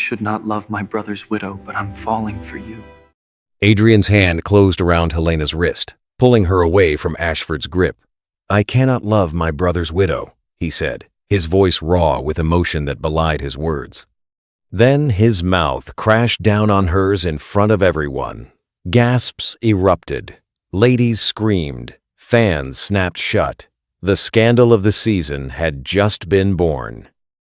should not love my brother's widow, but I'm falling for you. Adrian's hand closed around Helena's wrist, pulling her away from Ashford's grip. "I cannot love my brother's widow," he said, his voice raw with emotion that belied his words. Then his mouth crashed down on hers in front of everyone. Gasps erupted. Ladies screamed. Fans snapped shut. The scandal of the season had just been born.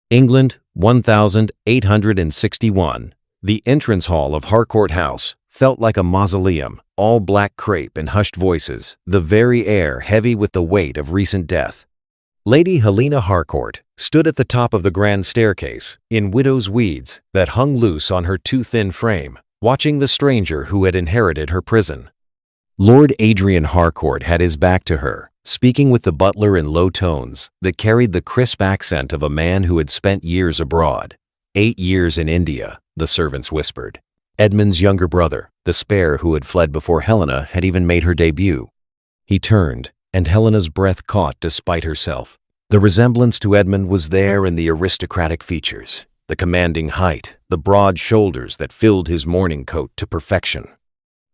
England, 1861. The entrance hall of Harcourt House felt like a mausoleum, all black crepe and hushed voices, the very air heavy with the weight of recent death. Lady Helena Harcourt stood at the top of the grand staircase, in widow's weeds that hung loose on her too thin frame, watching the stranger who had inherited her prison. Lord Adrian Harcourt had his back to her, speaking with the butler in low tones that carried the crisp accent of a man who had spent years abroad. 8 years in India, the servants whispered. Edmund's younger brother, the spare who had fled before Helena, had even made her debut. He turned, and Helena's breath caught despite herself. The resemblance to Edmund was there in the aristocratic features, the commanding height, the broad shoulders that filled his morning coat to perfection.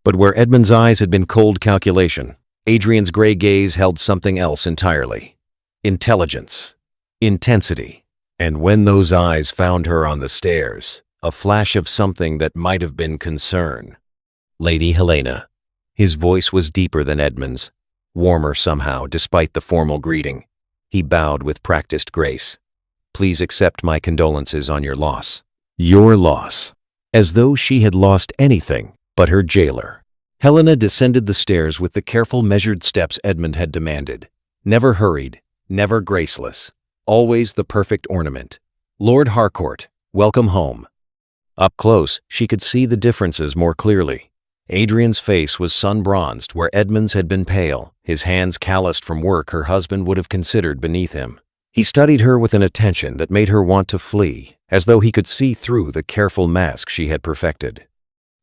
But where Edmund's eyes had been cold calculation, Adrian's gray gaze held something else entirely. Intelligence, intensity, and when those eyes found her on the stairs, a flash of something that might have been concern. "Lady Helena." His voice was deeper than Edmund's, warmer somehow despite the formal greeting. He bowed with practiced grace. "Please accept my condolences on your loss." Your loss. As though she had lost anything but her jailer. Helena descended the stairs with the careful, measured steps Edmund had demanded. Never hurried, never graceless, always the perfect ornament. "Lord Harcourt, welcome home." Up close, she could see the differences more clearly. Adrian's face was sun-bronzed where Edmund's had been pale, his hands calloused from work her husband would have considered beneath him. He studied her with an attention that made her want to flee, as though he could see through the careful mask she had perfected.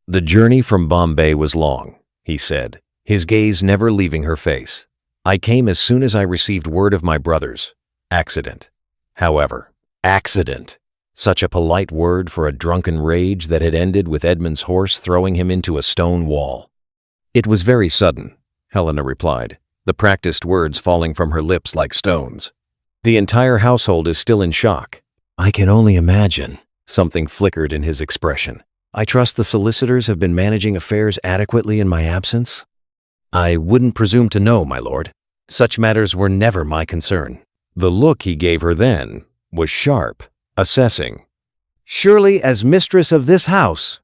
"The journey from Bombay was long," he said, his gaze never leaving her face. "I came as soon as I received word of my brother's accident." However, accident. Such a polite word for a drunken rage that had ended with Edmund's horse throwing him into a stone wall. "It was very sudden," Helena replied, the practiced words falling from her lips like stones. "The entire household is still in shock." "I can only imagine." Something flickered in his expression. "I trust the solicitors have been managing affairs adequately in my absence?" "I wouldn't presume to know, my lord. Such matters were never my concern." The look he gave her then was sharp, assessing. "Surely as mistress of this house."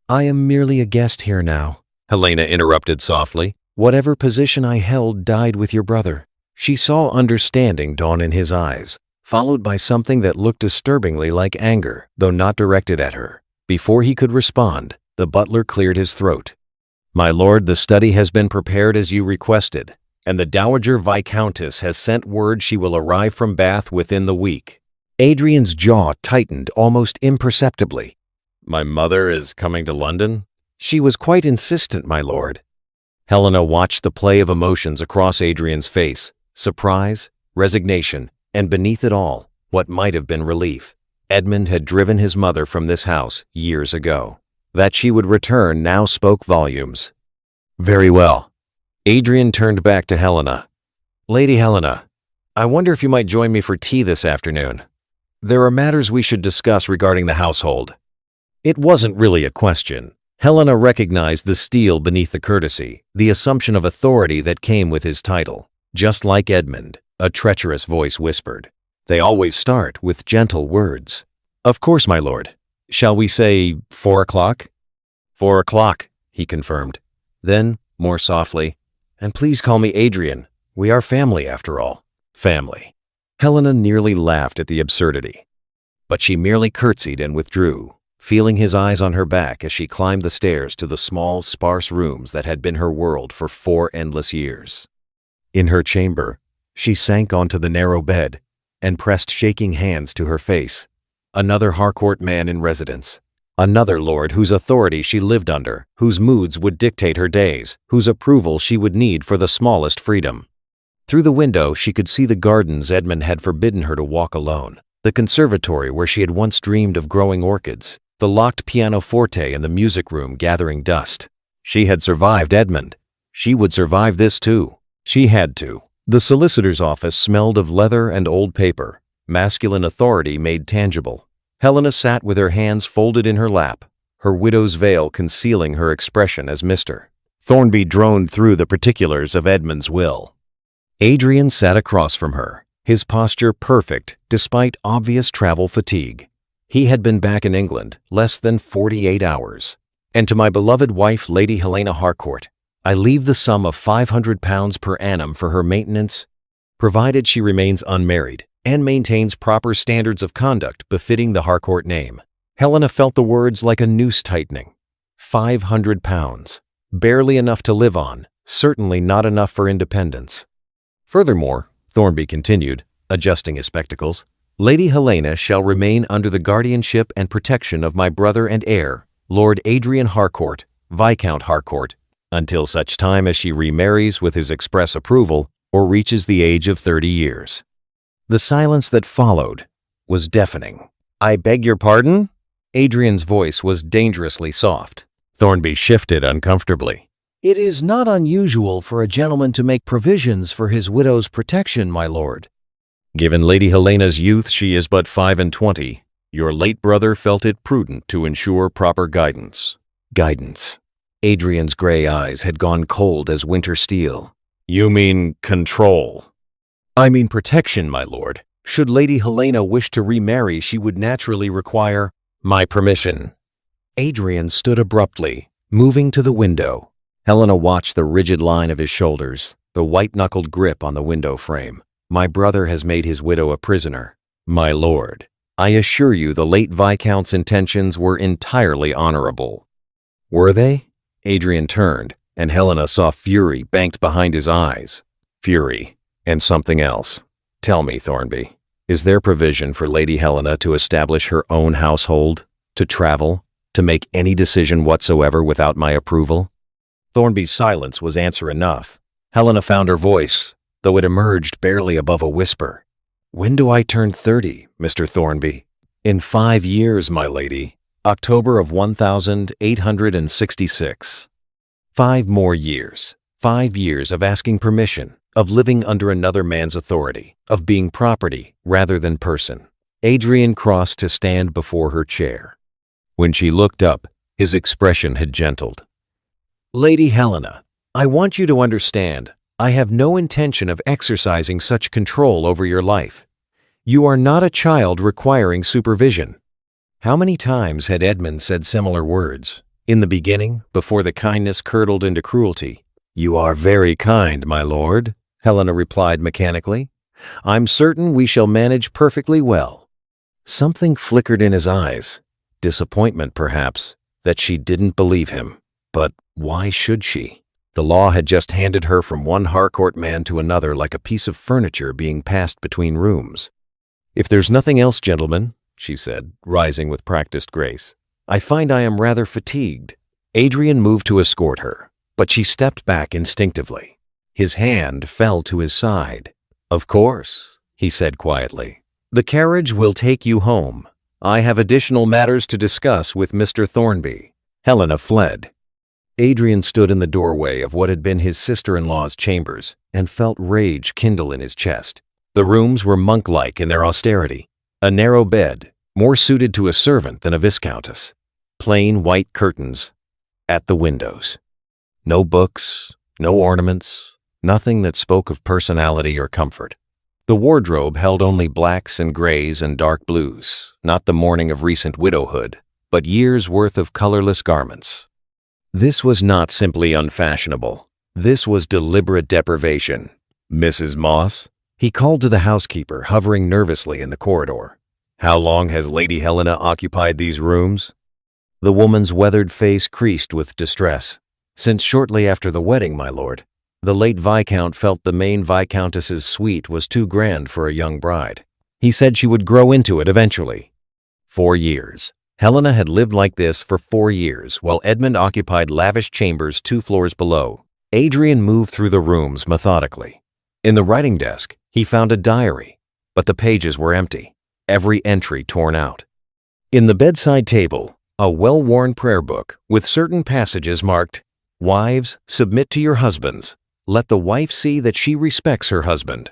"I am merely a guest here now," Helena interrupted softly. "Whatever position I held died with your brother." She saw understanding dawn in his eyes, followed by something that looked disturbingly like anger, though not directed at her. Before he could respond, the butler cleared his throat. "My lord, the study has been prepared as you requested, and the Dowager Viscountess has sent word she will arrive from Bath within the week." Adrian's jaw tightened almost imperceptibly. "My mother is coming to London?" "She was quite insistent, my lord." Helena watched the play of emotions across Adrian's face, surprise, resignation, and beneath it all, what might have been relief. Edmund had driven his mother from this house years ago. That she would return now spoke volumes. "Very well." Adrian turned back to Helena. "Lady Helena, I wonder if you might join me for tea this afternoon. There are matters we should discuss regarding the household." It wasn't really a question. Helena recognized the steel beneath the courtesy, the assumption of authority that came with his title. Just like Edmund, a treacherous voice whispered. "They always start with gentle words." "Of course, my lord. Shall we say 4 o'clock?" 4 o'clock, he confirmed. Then, more softly, "And please call me Adrian. We are family, after all." Family. Helena nearly laughed at the absurdity. But she merely curtsied and withdrew, feeling his eyes on her back as she climbed the stairs to the small, sparse rooms that had been her world for 4 endless years. In her chamber, she sank onto the narrow bed and pressed shaking hands to her face. Another Harcourt man in residence. Another lord whose authority she lived under, whose moods would dictate her days, whose approval she would need for the smallest freedom. Through the window, she could see the gardens Edmund had forbidden her to walk alone, the conservatory where she had once dreamed of growing orchids, the locked pianoforte in the music room gathering dust. She had survived Edmund. She would survive this too. She had to. The solicitor's office smelled of leather and old paper, masculine authority made tangible. Helena sat with her hands folded in her lap, her widow's veil concealing her expression as Mr. Thornby droned through the particulars of Edmund's will. Adrian sat across from her, his posture perfect despite obvious travel fatigue. He had been back in England less than 48 hours. And to my beloved wife, Lady Helena Harcourt, I leave the sum of £500 per annum for her maintenance, provided she remains unmarried and maintains proper standards of conduct befitting the Harcourt name. Helena felt the words like a noose tightening. £500. Barely enough to live on, certainly not enough for independence. Furthermore, Thornby continued, adjusting his spectacles, Lady Helena shall remain under the guardianship and protection of my brother and heir, Lord Adrian Harcourt, Viscount Harcourt, until such time as she remarries with his express approval or reaches the age of 30 years. The silence that followed was deafening. I beg your pardon? Adrian's voice was dangerously soft. Thornby shifted uncomfortably. It is not unusual for a gentleman to make provisions for his widow's protection, my lord. Given Lady Helena's youth, she is but 25. Your late brother felt it prudent to ensure proper guidance. Guidance. Adrian's gray eyes had gone cold as winter steel. You mean control? I mean protection, my lord. Should Lady Helena wish to remarry, she would naturally require my permission. Adrian stood abruptly, moving to the window. Helena watched the rigid line of his shoulders, the white-knuckled grip on the window frame. My brother has made his widow a prisoner. My lord, I assure you the late Viscount's intentions were entirely honorable. Were they? Adrian turned, and Helena saw fury banked behind his eyes. Fury, and something else. Tell me, Thornby, is there provision for Lady Helena to establish her own household, to travel, to make any decision whatsoever without my approval? Thornby's silence was answer enough. Helena found her voice, though it emerged barely above a whisper. When do I turn 30, Mr. Thornby? In 5 years, my lady. October of 1866. 5 more years. 5 years of asking permission, of living under another man's authority, of being property rather than person. Adrian crossed to stand before her chair. When she looked up, his expression had gentled. Lady Helena, I want you to understand, I have no intention of exercising such control over your life. You are not a child requiring supervision. How many times had Edmund said similar words? In the beginning, before the kindness curdled into cruelty. You are very kind, my lord, Helena replied mechanically. I'm certain we shall manage perfectly well. Something flickered in his eyes. Disappointment, perhaps, that she didn't believe him. But why should she? The law had just handed her from one Harcourt man to another like a piece of furniture being passed between rooms. If there's nothing else, gentlemen, she said, rising with practiced grace, I find I am rather fatigued. Adrian moved to escort her, but she stepped back instinctively. His hand fell to his side. Of course, he said quietly. The carriage will take you home. I have additional matters to discuss with Mr. Thornby. Helena fled. Adrian stood in the doorway of what had been his sister-in-law's chambers and felt rage kindle in his chest. The rooms were monk-like in their austerity. A narrow bed, more suited to a servant than a viscountess. Plain white curtains at the windows. No books, no ornaments, nothing that spoke of personality or comfort. The wardrobe held only blacks and grays and dark blues, not the mourning of recent widowhood, but years' worth of colorless garments. This was not simply unfashionable. This was deliberate deprivation. Mrs. Moss? He called to the housekeeper, hovering nervously in the corridor. How long has Lady Helena occupied these rooms? The woman's weathered face creased with distress. Since shortly after the wedding, my lord. The late Viscount felt the main Viscountess's suite was too grand for a young bride. He said she would grow into it eventually. 4 years. Helena had lived like this for 4 years, while Edmund occupied lavish chambers 2 floors below. Adrian moved through the rooms methodically. In the writing desk, he found a diary, but the pages were empty, every entry torn out. In the bedside table, A well-worn prayer book with certain passages marked, "Wives, submit to your husbands. Let the wife see that she respects her husband."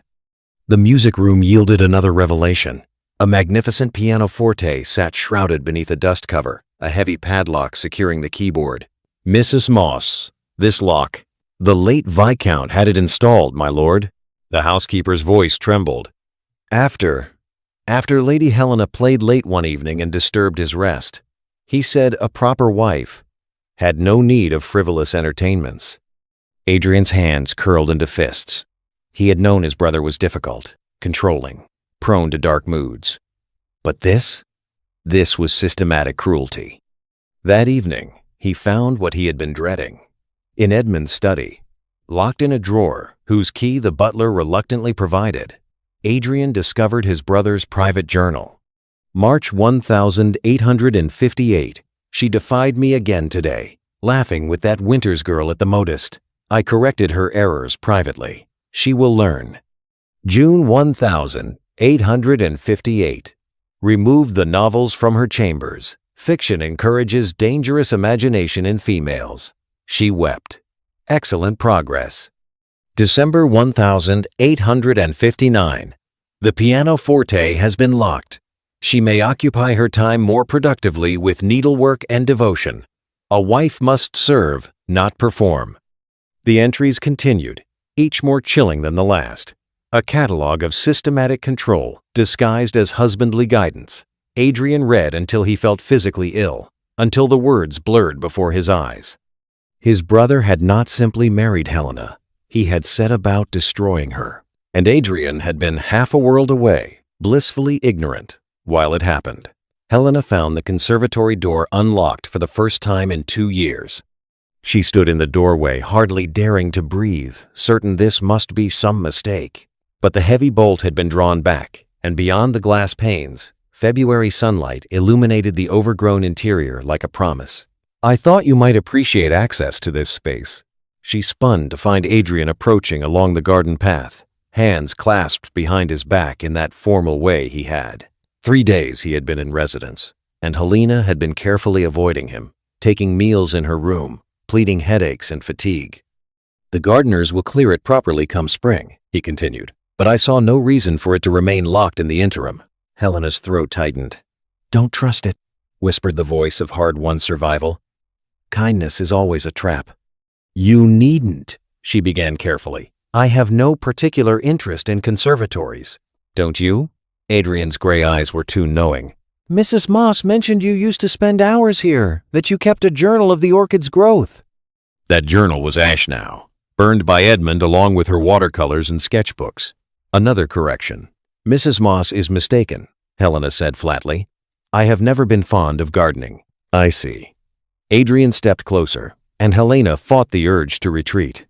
The music room yielded another revelation. A magnificent pianoforte sat shrouded beneath a dust cover, a heavy padlock securing the keyboard. "Mrs. Moss, this lock." "The late Viscount had it installed, my lord." The housekeeper's voice trembled. After Lady Helena played late one evening and disturbed his rest, he said a proper wife had no need of frivolous entertainments. Adrian's hands curled into fists. He had known his brother was difficult, controlling, prone to dark moods. But this was systematic cruelty. That evening, he found what he had been dreading. In Edmund's study, locked in a drawer whose key the butler reluctantly provided, Adrian discovered his brother's private journal. March 1858. She defied me again today, laughing with that Winters girl at the modist. I corrected her errors privately. She will learn. June 1858. Removed the novels from her chambers. Fiction encourages dangerous imagination in females. She wept. Excellent progress. December 1859. The pianoforte has been locked. She may occupy her time more productively with needlework and devotion. A wife must serve, not perform. The entries continued, each more chilling than the last. A catalogue of systematic control, disguised as husbandly guidance. Adrian read until he felt physically ill, until the words blurred before his eyes. His brother had not simply married Helena. He had set about destroying her. And Adrian had been half a world away, blissfully ignorant, while it happened. Helena found the conservatory door unlocked for the first time in 2 years. She stood in the doorway, hardly daring to breathe, certain this must be some mistake. But the heavy bolt had been drawn back, and beyond the glass panes, February sunlight illuminated the overgrown interior like a promise. "I thought you might appreciate access to this space." She spun to find Adrian approaching along the garden path, hands clasped behind his back in that formal way he had. 3 days he had been in residence, and Helena had been carefully avoiding him, taking meals in her room, pleading headaches and fatigue. "The gardeners will clear it properly come spring," he continued, "but I saw no reason for it to remain locked in the interim." Helena's throat tightened. "Don't trust it," whispered the voice of hard-won survival. "Kindness is always a trap." "You needn't," she began carefully. "I have no particular interest in conservatories." "Don't you?" Adrian's gray eyes were too knowing. "Mrs. Moss mentioned you used to spend hours here, that you kept a journal of the orchid's growth." That journal was ash now, burned by Edmund along with her watercolors and sketchbooks. Another correction. "Mrs. Moss is mistaken," Helena said flatly. "I have never been fond of gardening." "I see." Adrian stepped closer, and Helena fought the urge to retreat.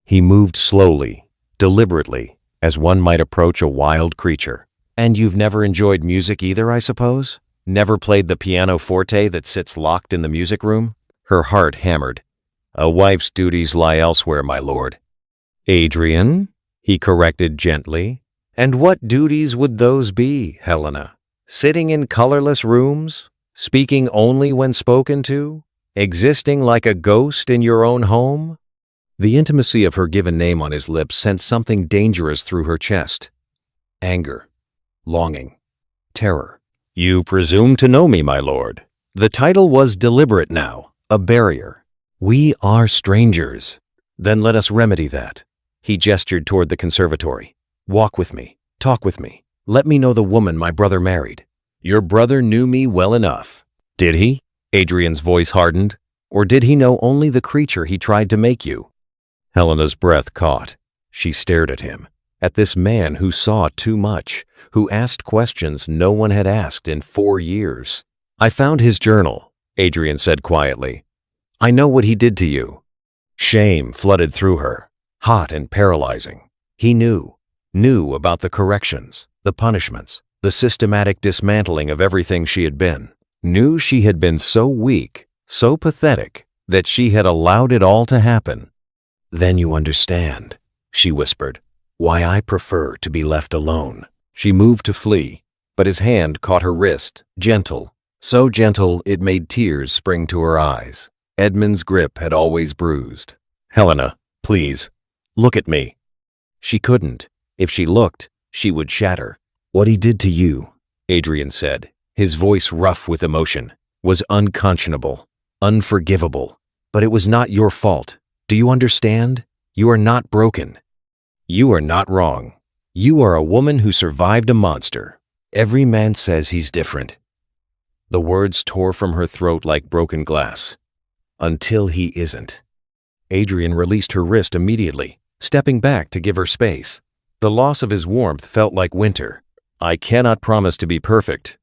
He moved slowly, deliberately, as one might approach a wild creature. "And you've never enjoyed music either, I suppose? Never played the pianoforte that sits locked in the music room?" Her heart hammered. "A wife's duties lie elsewhere, my lord." "Adrian," he corrected gently. "And what duties would those be, Helena? Sitting in colorless rooms? Speaking only when spoken to? Existing like a ghost in your own home?" The intimacy of her given name on his lips sent something dangerous through her chest. Anger. Longing. Terror. "You presume to know me, my lord." The title was deliberate now, a barrier. "We are strangers." "Then let us remedy that." He gestured toward the conservatory. "Walk with me. Talk with me. Let me know the woman my brother married." "Your brother knew me well enough." "Did he?" Adrian's voice hardened. "Or did he know only the creature he tried to make you?" Helena's breath caught. She stared at him, at this man who saw too much, who asked questions no one had asked in 4 years. "I found his journal," Adrian said quietly. "I know what he did to you." Shame flooded through her, hot and paralyzing. He knew about the corrections, the punishments, the systematic dismantling of everything she had been. Knew she had been so weak, so pathetic, that she had allowed it all to happen. "Then you understand," she whispered, "why I prefer to be left alone." She moved to flee, but his hand caught her wrist, gentle, So gentle it made tears spring to her eyes. Edmund's grip had always bruised. "Helena, please, look at me." She couldn't. If she looked, she would shatter. "What he did to you," Adrian said, his voice rough with emotion, "was unconscionable, unforgivable. But it was not your fault. Do you understand? You are not broken. You are not wrong. You are a woman who survived a monster. Every man says he's different." The words tore from her throat like broken glass. "Until he isn't." Adrian released her wrist immediately, stepping back to give her space. The loss of his warmth felt like winter. "I cannot promise to be perfect,"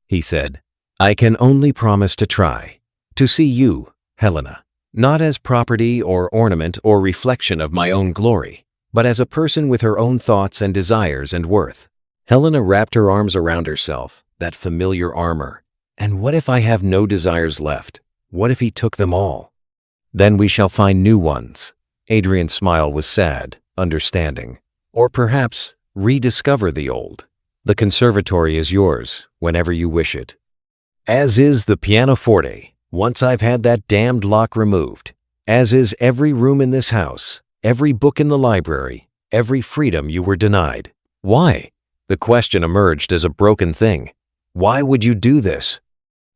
he said. "I can only promise to try. To see you, Helena, not as property or ornament or reflection of my own glory, but as a person with her own thoughts and desires and worth." Helena wrapped her arms around herself, that familiar armor. "And what if I have no desires left? What if he took them all?" "Then we shall find new ones." Adrian's smile was sad, understanding. "Or perhaps rediscover the old. The conservatory is yours whenever you wish it. As is the pianoforte, once I've had that damned lock removed. As is every room in this house, every book in the library, every freedom you were denied." "Why?" The question emerged as a broken thing. "Why would you do this?"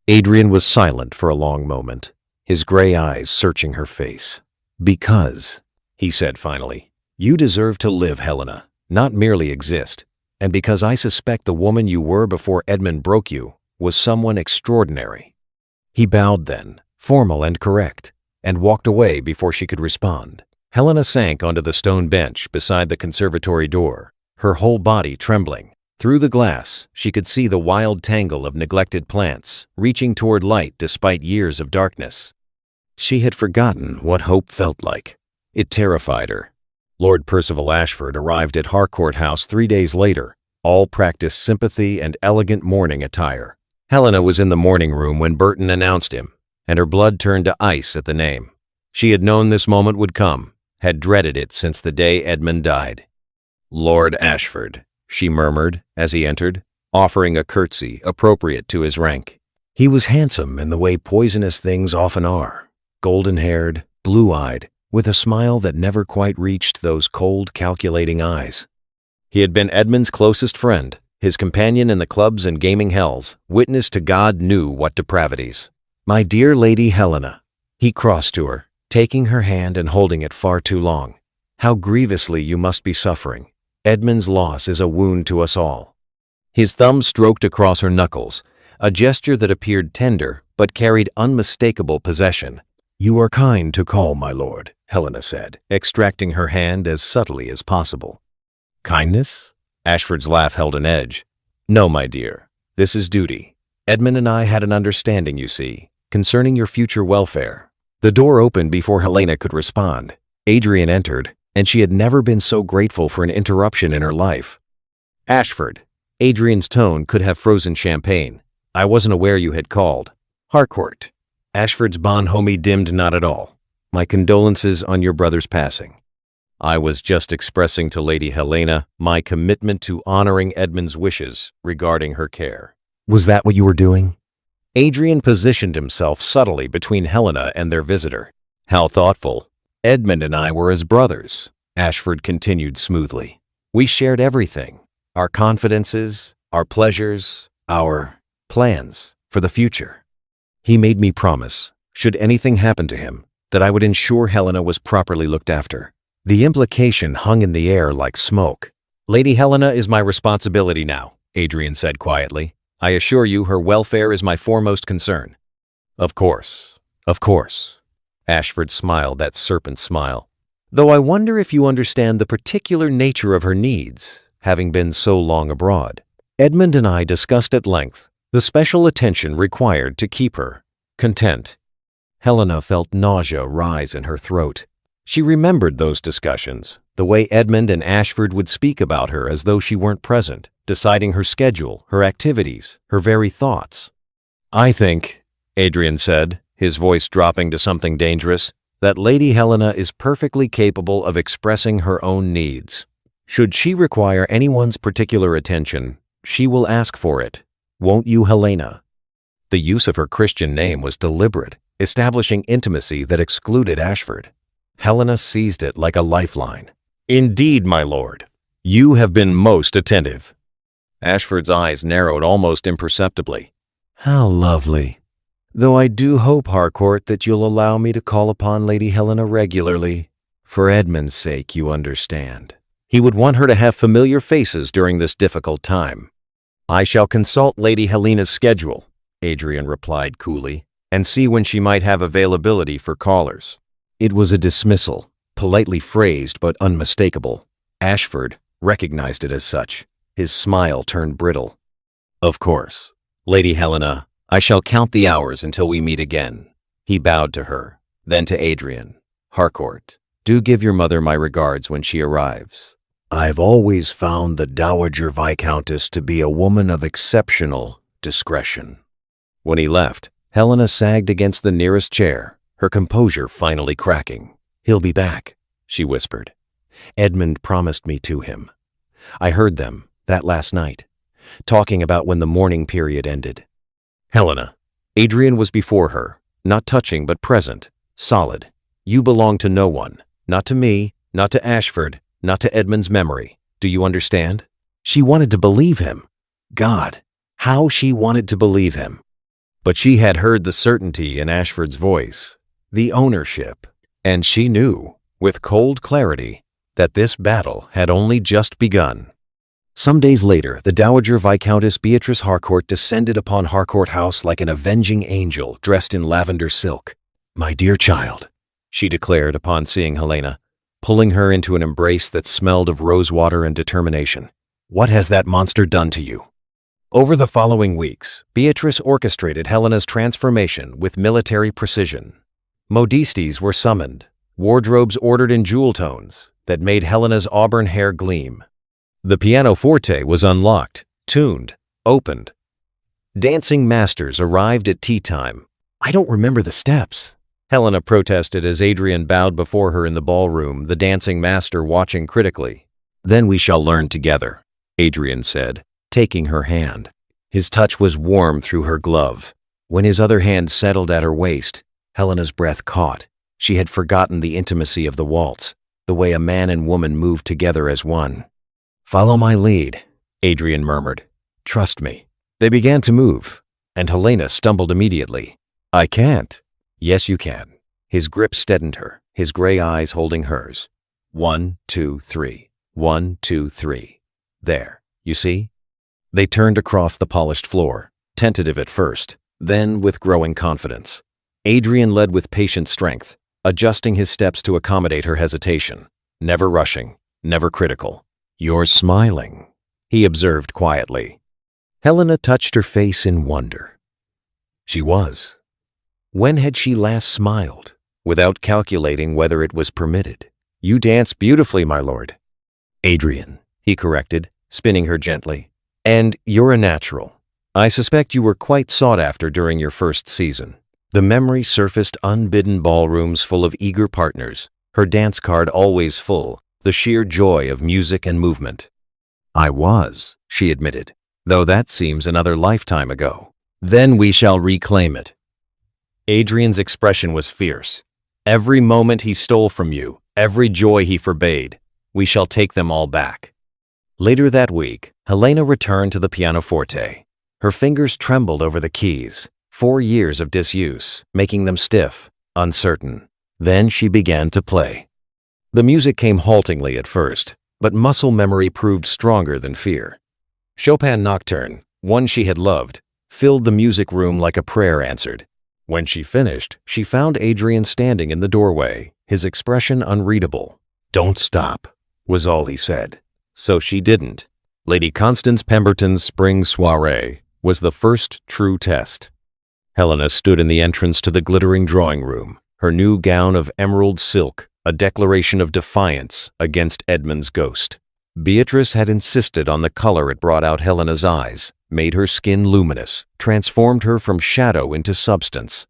Adrian was silent for a long moment, his gray eyes searching her face. "Because," he said finally, "you deserve to live, Helena, not merely exist. And because I suspect the woman you were before Edmund broke you was someone extraordinary." He bowed then, formal and correct, and walked away before she could respond. Helena sank onto the stone bench beside the conservatory door, her whole body trembling. Through the glass, she could see the wild tangle of neglected plants, reaching toward light despite years of darkness. She had forgotten what hope felt like. It terrified her. Lord Percival Ashford arrived at Harcourt House 3 days later, all practiced sympathy and elegant mourning attire. Helena was in the morning room when Burton announced him, and her blood turned to ice at the name. She had known this moment would come, had dreaded it since the day Edmund died. "Lord Ashford," she murmured as he entered, offering a curtsy appropriate to his rank. He was handsome in the way poisonous things often are, golden-haired, blue-eyed, with a smile that never quite reached those cold, calculating eyes. He had been Edmund's closest friend, his companion in the clubs and gaming hells, witness to God knew what depravities. "My dear Lady Helena," he crossed to her, taking her hand and holding it far too long. "How grievously you must be suffering. Edmund's loss is a wound to us all." His thumb stroked across her knuckles, a gesture that appeared tender but carried unmistakable possession. "You are kind to call, my lord," Helena said, extracting her hand as subtly as possible. "Kindness?" Ashford's laugh held an edge. "No, my dear. This is duty. Edmund and I had an understanding, you see, concerning your future welfare." The door opened before Helena could respond. Adrian entered, and she had never been so grateful for an interruption in her life. "Ashford." Adrian's tone could have frozen champagne. "I wasn't aware you had called." "Harcourt." Ashford's bonhomie dimmed not at all. "My condolences on your brother's passing. I was just expressing to Lady Helena my commitment to honoring Edmund's wishes regarding her care." "Was that what you were doing?" Adrian positioned himself subtly between Helena and their visitor. "How thoughtful. Edmund and I were as brothers," Ashford continued smoothly. "We shared everything, our confidences, our pleasures, our plans for the future. He made me promise, should anything happen to him, that I would ensure Helena was properly looked after." The implication hung in the air like smoke. "Lady Helena is my responsibility now," Adrian said quietly. "I assure you her welfare is my foremost concern." "Of course, of course." Ashford smiled that serpent smile. "Though I wonder if you understand the particular nature of her needs, having been so long abroad. Edmund and I discussed at length the special attention required to keep her content." Helena felt nausea rise in her throat. She remembered those discussions, the way Edmund and Ashford would speak about her as though she weren't present, deciding her schedule, her activities, her very thoughts. "I think," Adrian said, his voice dropping to something dangerous, "that Lady Helena is perfectly capable of expressing her own needs. Should she require anyone's particular attention, she will ask for it. Won't you, Helena?" The use of her Christian name was deliberate, establishing intimacy that excluded Ashford. Helena seized it like a lifeline. "Indeed, my lord. You have been most attentive." Ashford's eyes narrowed almost imperceptibly. "How lovely. Though I do hope, Harcourt, that you'll allow me to call upon Lady Helena regularly. For Edmund's sake, you understand. He would want her to have familiar faces during this difficult time." "I shall consult Lady Helena's schedule," Adrian replied coolly, "and see when she might have availability for callers." It was a dismissal, politely phrased but unmistakable. Ashford recognized it as such. His smile turned brittle. "Of course. Lady Helena, I shall count the hours until we meet again." He bowed to her, then to Adrian. "Harcourt, do give your mother my regards when she arrives. I've always found the Dowager Viscountess to be a woman of exceptional discretion." When he left, Helena sagged against the nearest chair, her composure finally cracking. "He'll be back," she whispered. "Edmund promised me to him. I heard them, that last night, talking about when the mourning period ended." "Helena." Adrian was before her, not touching but present, solid. "You belong to no one. Not to me, not to Ashford, not to Edmund's memory. Do you understand?" She wanted to believe him. God, how she wanted to believe him. But she had heard the certainty in Ashford's voice, the ownership, and she knew, with cold clarity, that this battle had only just begun. Some days later, the Dowager Viscountess Beatrice Harcourt descended upon Harcourt House like an avenging angel dressed in lavender silk. "My dear child," she declared upon seeing Helena, pulling her into an embrace that smelled of rosewater and determination. "What has that monster done to you?" Over the following weeks, Beatrice orchestrated Helena's transformation with military precision. Modistes were summoned, wardrobes ordered in jewel tones that made Helena's auburn hair gleam. The pianoforte was unlocked, tuned, opened. Dancing masters arrived at tea time. "I don't remember the steps," Helena protested as Adrian bowed before her in the ballroom, the dancing master watching critically. "Then we shall learn together," Adrian said, taking her hand. His touch was warm through her glove. When his other hand settled at her waist, Helena's breath caught. She had forgotten the intimacy of the waltz, the way a man and woman moved together as one. "Follow my lead," Adrian murmured. "Trust me." They began to move, and Helena stumbled immediately. "I can't." "Yes, you can." His grip steadied her, his gray eyes holding hers. 1, 2, 3. 1, 2, 3. There, you see? They turned across the polished floor, tentative at first, then with growing confidence. Adrian led with patient strength, adjusting his steps to accommodate her hesitation, never rushing, never critical. "You're smiling," he observed quietly. Helena touched her face in wonder. She was. When had she last smiled, without calculating whether it was permitted? "You dance beautifully, my lord." "Adrian," he corrected, spinning her gently. "And you're a natural. I suspect you were quite sought after during your first season." The memory surfaced unbidden ballrooms full of eager partners, her dance card always full, the sheer joy of music and movement. "I was," she admitted, "though that seems another lifetime ago." "Then we shall reclaim it." Adrian's expression was fierce. "Every moment he stole from you, every joy he forbade, we shall take them all back." Later that week, Helena returned to the pianoforte. Her fingers trembled over the keys, 4 years of disuse, making them stiff, uncertain. Then she began to play. The music came haltingly at first, but muscle memory proved stronger than fear. Chopin Nocturne, one she had loved, filled the music room like a prayer answered. When she finished, she found Adrian standing in the doorway, his expression unreadable. "Don't stop," was all he said. So she didn't. Lady Constance Pemberton's spring soirée was the first true test. Helena stood in the entrance to the glittering drawing room, her new gown of emerald silk, a declaration of defiance against Edmund's ghost. Beatrice had insisted on the color it brought out Helena's eyes, made her skin luminous, transformed her from shadow into substance.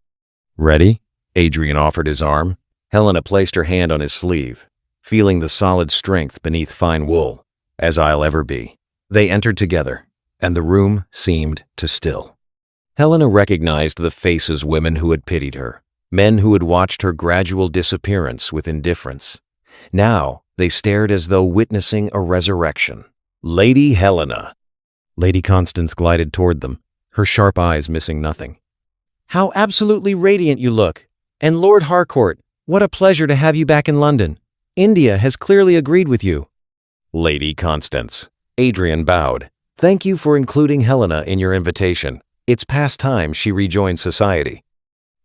"Ready?" Adrian offered his arm. Helena placed her hand on his sleeve, feeling the solid strength beneath fine wool. "As I'll ever be." They entered together, and the room seemed to still. Helena recognized the faces of women who had pitied her, men who had watched her gradual disappearance with indifference. Now they stared as though witnessing a resurrection. Lady Helena. Lady Constance glided toward them, her sharp eyes missing nothing. "How absolutely radiant you look! And Lord Harcourt, what a pleasure to have you back in London. India has clearly agreed with you." Lady Constance. Adrian bowed. "Thank you for including Helena in your invitation. It's past time she rejoined society."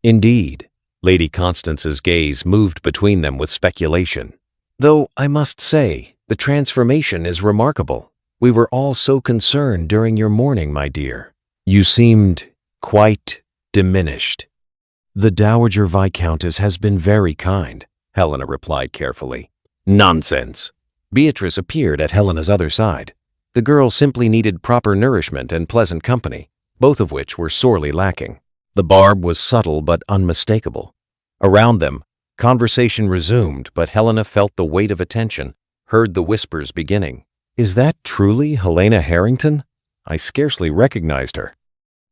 Indeed. Lady Constance's gaze moved between them with speculation. "Though I must say, the transformation is remarkable. We were all so concerned during your mourning, my dear. You seemed quite diminished." "The Dowager Viscountess has been very kind," Helena replied carefully. "Nonsense." Beatrice appeared at Helena's other side. The girl simply needed proper nourishment and pleasant company, both of which were sorely lacking. The barb was subtle but unmistakable. Around them, conversation resumed, but Helena felt the weight of attention, heard the whispers beginning. "Is that truly Helena Harrington? I scarcely recognized her."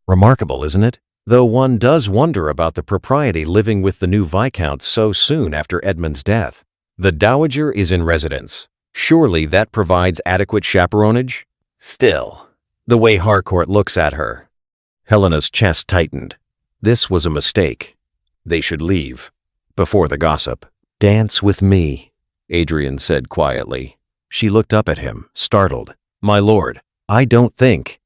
Remarkable, isn't it? Though one does wonder about the propriety living with the new Viscount so soon after Edmund's death. The Dowager is in residence. Surely that provides adequate chaperonage? Still, the way Harcourt looks at her. Helena's chest tightened. This was a mistake. They should leave. Before the gossip. "Dance with me," Adrian said quietly. She looked up at him, startled. "My lord, I don't think."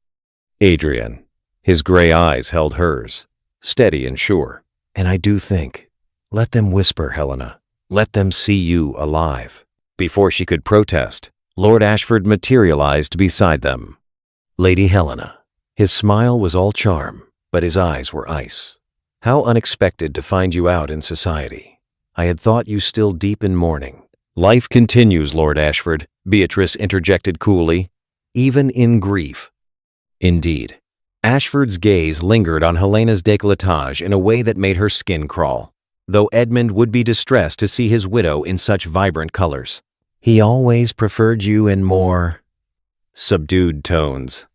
Adrian. His gray eyes held hers, steady and sure. "And I do think. Let them whisper, Helena. Let them see you alive." Before she could protest, Lord Ashford materialized beside them. "Lady Helena." His smile was all charm, but his eyes were ice. "How unexpected to find you out in society. I had thought you still deep in mourning." "Life continues, Lord Ashford," Beatrice interjected coolly, "even in grief." Indeed. Ashford's gaze lingered on Helena's décolletage in a way that made her skin crawl, though Edmund would be distressed to see his widow in such vibrant colors. "He always preferred you in more subdued tones."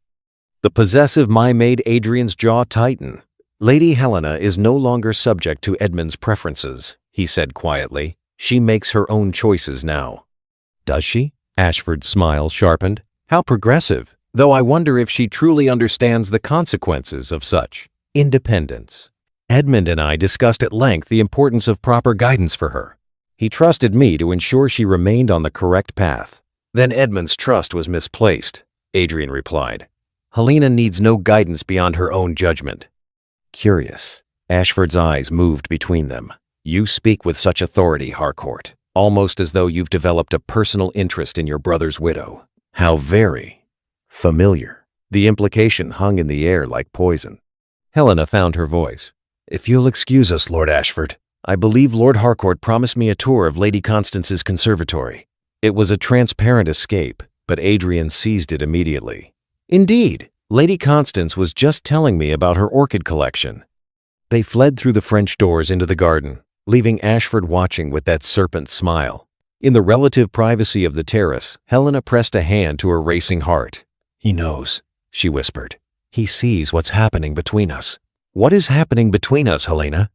The possessive made Adrian's jaw tighten. "Lady Helena is no longer subject to Edmund's preferences," he said quietly. "She makes her own choices now." "Does she?" Ashford's smile sharpened. "How progressive, though I wonder if she truly understands the consequences of such independence. Edmund and I discussed at length the importance of proper guidance for her. He trusted me to ensure she remained on the correct path." "Then Edmund's trust was misplaced," Adrian replied. "Helena needs no guidance beyond her own judgment." Curious. Ashford's eyes moved between them. "You speak with such authority, Harcourt, almost as though you've developed a personal interest in your brother's widow. How very familiar." The implication hung in the air like poison. Helena found her voice. "If you'll excuse us, Lord Ashford, I believe Lord Harcourt promised me a tour of Lady Constance's conservatory." It was a transparent escape, but Adrian seized it immediately. "Indeed, Lady Constance was just telling me about her orchid collection." They fled through the French doors into the garden, leaving Ashford watching with that serpent smile. In the relative privacy of the terrace, Helena pressed a hand to her racing heart. "He knows," she whispered. "He sees what's happening between us." "What is happening between us, Helena?"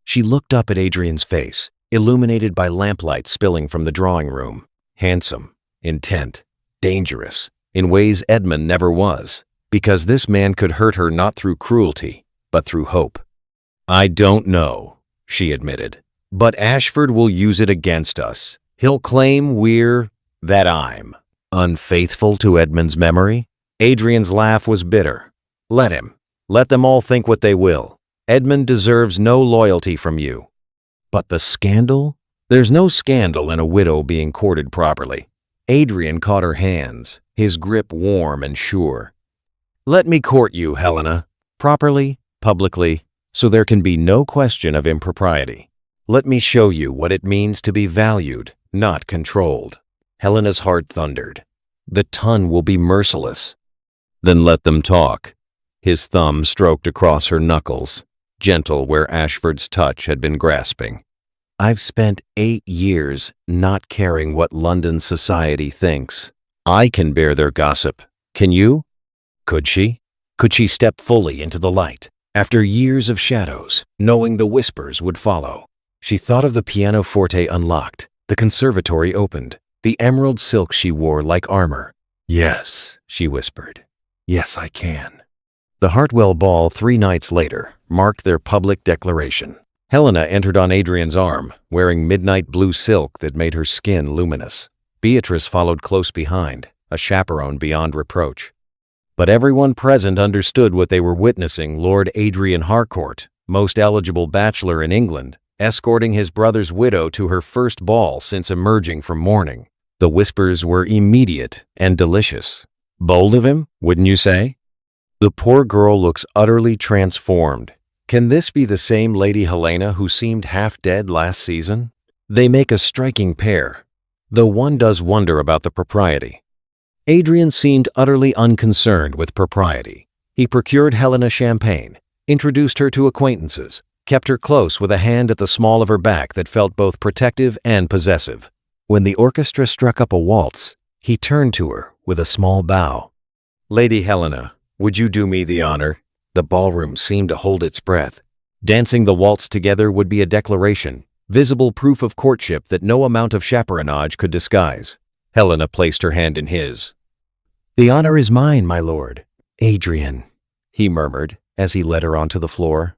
She looked up at Adrian's face, illuminated by lamplight spilling from the drawing room. Handsome, intent, dangerous, in ways Edmund never was, because this man could hurt her not through cruelty, but through hope. "I don't know," she admitted, "but Ashford will use it against us. He'll claim that I'm unfaithful to Edmund's memory." Adrian's laugh was bitter. "Let him. Let them all think what they will. Edmund deserves no loyalty from you." "But the scandal?" "There's no scandal in a widow being courted properly." Adrian caught her hands, his grip warm and sure. "Let me court you, Helena, properly, publicly, so there can be no question of impropriety. Let me show you what it means to be valued, not controlled." Helena's heart thundered. "The tongue will be merciless." "Then let them talk." His thumb stroked across her knuckles, gentle where Ashford's touch had been grasping. "I've spent 8 years not caring what London society thinks. I can bear their gossip. Can you?" Could she? Could she step fully into the light? After years of shadows, knowing the whispers would follow, she thought of the pianoforte unlocked, the conservatory opened, the emerald silk she wore like armor. "Yes," she whispered. "Yes, I can." The Hartwell Ball 3 nights later marked their public declaration. Helena entered on Adrian's arm, wearing midnight blue silk that made her skin luminous. Beatrice followed close behind, a chaperone beyond reproach. But everyone present understood what they were witnessing: Lord Adrian Harcourt, most eligible bachelor in England, escorting his brother's widow to her first ball since emerging from mourning. The whispers were immediate and delicious. Bold of him, wouldn't you say? The poor girl looks utterly transformed. Can this be the same Lady Helena who seemed half dead last season? They make a striking pair, though one does wonder about the propriety. Adrian seemed utterly unconcerned with propriety. He procured Helena champagne, introduced her to acquaintances, kept her close with a hand at the small of her back that felt both protective and possessive. When the orchestra struck up a waltz, he turned to her with a small bow. "Lady Helena, would you do me the honor?" The ballroom seemed to hold its breath. Dancing the waltz together would be a declaration, visible proof of courtship that no amount of chaperonage could disguise. Helena placed her hand in his. "The honor is mine, my lord." "Adrian," he murmured as he led her onto the floor.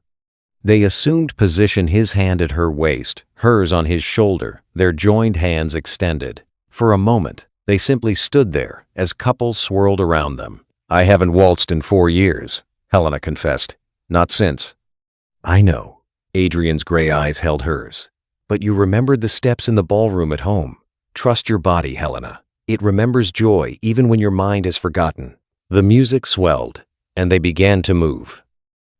They assumed position, his hand at her waist, hers on his shoulder, their joined hands extended. For a moment, they simply stood there as couples swirled around them. "I haven't waltzed in 4 years, Helena confessed. "Not since." "I know." Adrian's gray eyes held hers. "But you remembered the steps in the ballroom at home. Trust your body, Helena. It remembers joy even when your mind is forgotten." The music swelled, and they began to move.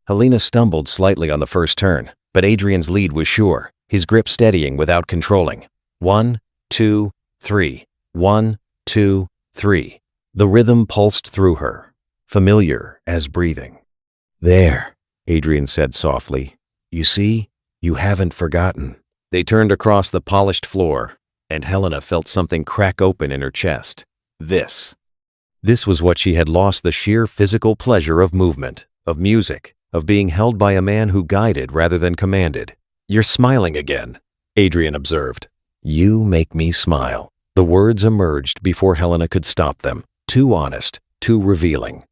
Helena stumbled slightly on the first turn, but Adrian's lead was sure, his grip steadying without controlling. 1, 2, 3. 1, 2, 3. The rhythm pulsed through her, familiar as breathing. "There," Adrian said softly. "You see, you haven't forgotten." They turned across the polished floor, and Helena felt something crack open in her chest. This was what she had lost: the sheer physical pleasure of movement, of music, of being held by a man who guided rather than commanded. "You're smiling again," Adrian observed. "You make me smile." The words emerged before Helena could stop them, too honest, too revealing.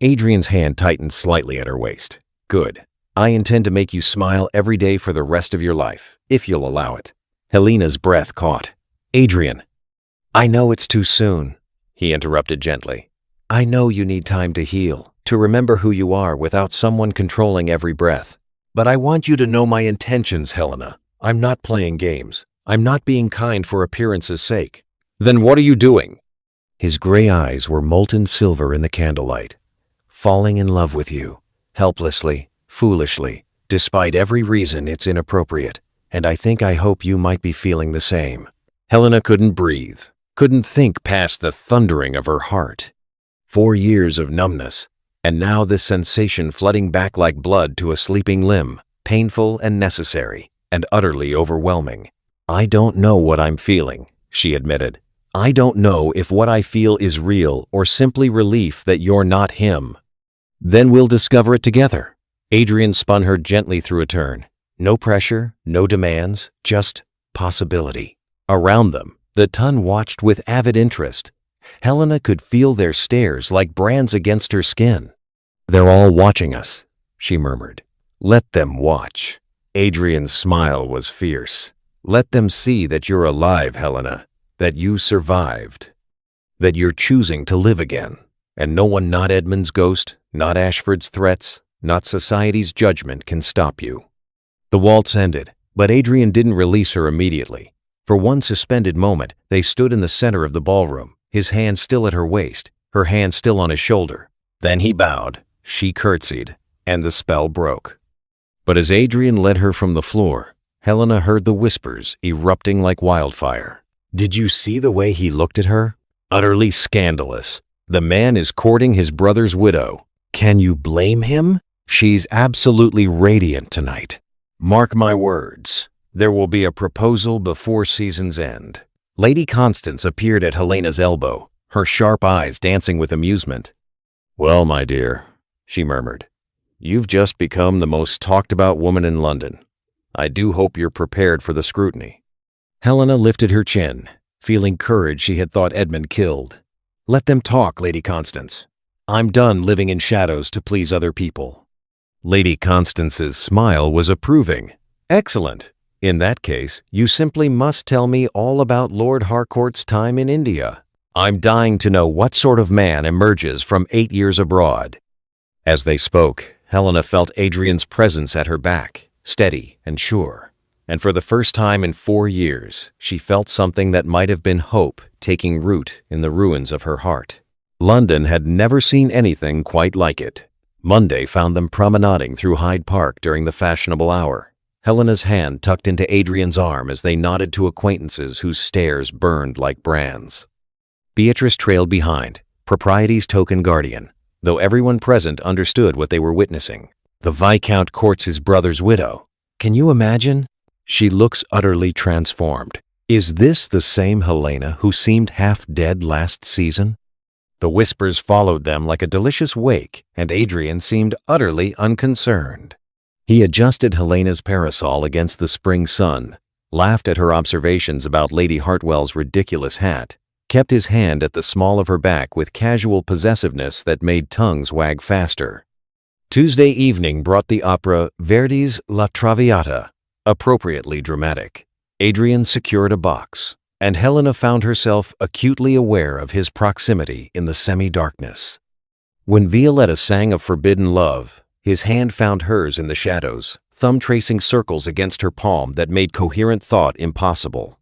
Adrian's hand tightened slightly at her waist. "Good. I intend to make you smile every day for the rest of your life, if you'll allow it." Helena's breath caught. "Adrian." "I know it's too soon," he interrupted gently. "I know you need time to heal, to remember who you are without someone controlling every breath. But I want you to know my intentions, Helena. I'm not playing games. I'm not being kind for appearance's sake." "Then what are you doing?" His gray eyes were molten silver in the candlelight. "Falling in love with you, helplessly, foolishly, despite every reason it's inappropriate. And I hope you might be feeling the same." Helena couldn't breathe, couldn't think past the thundering of her heart. 4 years of numbness, and now this sensation flooding back like blood to a sleeping limb, painful and necessary, and utterly overwhelming. "I don't know what I'm feeling," she admitted. "I don't know if what I feel is real or simply relief that you're not him." "Then we'll discover it together." Adrian spun her gently through a turn. No pressure, no demands, just possibility. Around them, the ton watched with avid interest. Helena could feel their stares like brands against her skin. "They're all watching us," she murmured. "Let them watch." Adrian's smile was fierce. "Let them see that you're alive, Helena, that you survived, that you're choosing to live again, and no one, not Edmund's ghost, not Ashford's threats, not society's judgment can stop you." The waltz ended, but Adrian didn't release her immediately. For one suspended moment, they stood in the center of the ballroom, his hand still at her waist, her hand still on his shoulder. Then he bowed, she curtsied, and the spell broke. But as Adrian led her from the floor, Helena heard the whispers erupting like wildfire. "Did you see the way he looked at her? Utterly scandalous. The man is courting his brother's widow. Can you blame him? She's absolutely radiant tonight. Mark my words, there will be a proposal before season's end." Lady Constance appeared at Helena's elbow, her sharp eyes dancing with amusement. "Well, my dear," she murmured, you've just become the most talked-about woman in London. I do hope you're prepared for the scrutiny." Helena lifted her chin, feeling courage she had thought Edmund killed. "Let them talk, Lady Constance. I'm done living in shadows to please other people." Lady Constance's smile was approving. "Excellent. In that case, you simply must tell me all about Lord Harcourt's time in India. I'm dying to know what sort of man emerges from 8 years abroad." As they spoke, Helena felt Adrian's presence at her back, steady and sure. And for the first time in 4 years, she felt something that might have been hope taking root in the ruins of her heart. London had never seen anything quite like it. Monday found them promenading through Hyde Park during the fashionable hour, Helena's hand tucked into Adrian's arm as they nodded to acquaintances whose stares burned like brands. Beatrice trailed behind, propriety's token guardian, though everyone present understood what they were witnessing. The Viscount courts his brother's widow. Can you imagine? She looks utterly transformed. Is this the same Helena who seemed half dead last season? The whispers followed them like a delicious wake, and Adrian seemed utterly unconcerned. He adjusted Helena's parasol against the spring sun, laughed at her observations about Lady Hartwell's ridiculous hat, kept his hand at the small of her back with casual possessiveness that made tongues wag faster. Tuesday evening brought the opera Verdi's La Traviata, appropriately dramatic. Adrian secured a box, and Helena found herself acutely aware of his proximity in the semi-darkness. When Violetta sang of forbidden love, his hand found hers in the shadows, thumb tracing circles against her palm that made coherent thought impossible.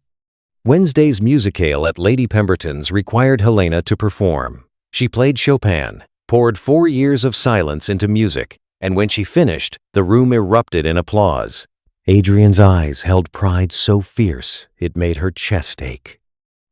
Wednesday's musicale at Lady Pemberton's required Helena to perform. She played Chopin, poured 4 years of silence into music, and when she finished, the room erupted in applause. Adrian's eyes held pride so fierce it made her chest ache.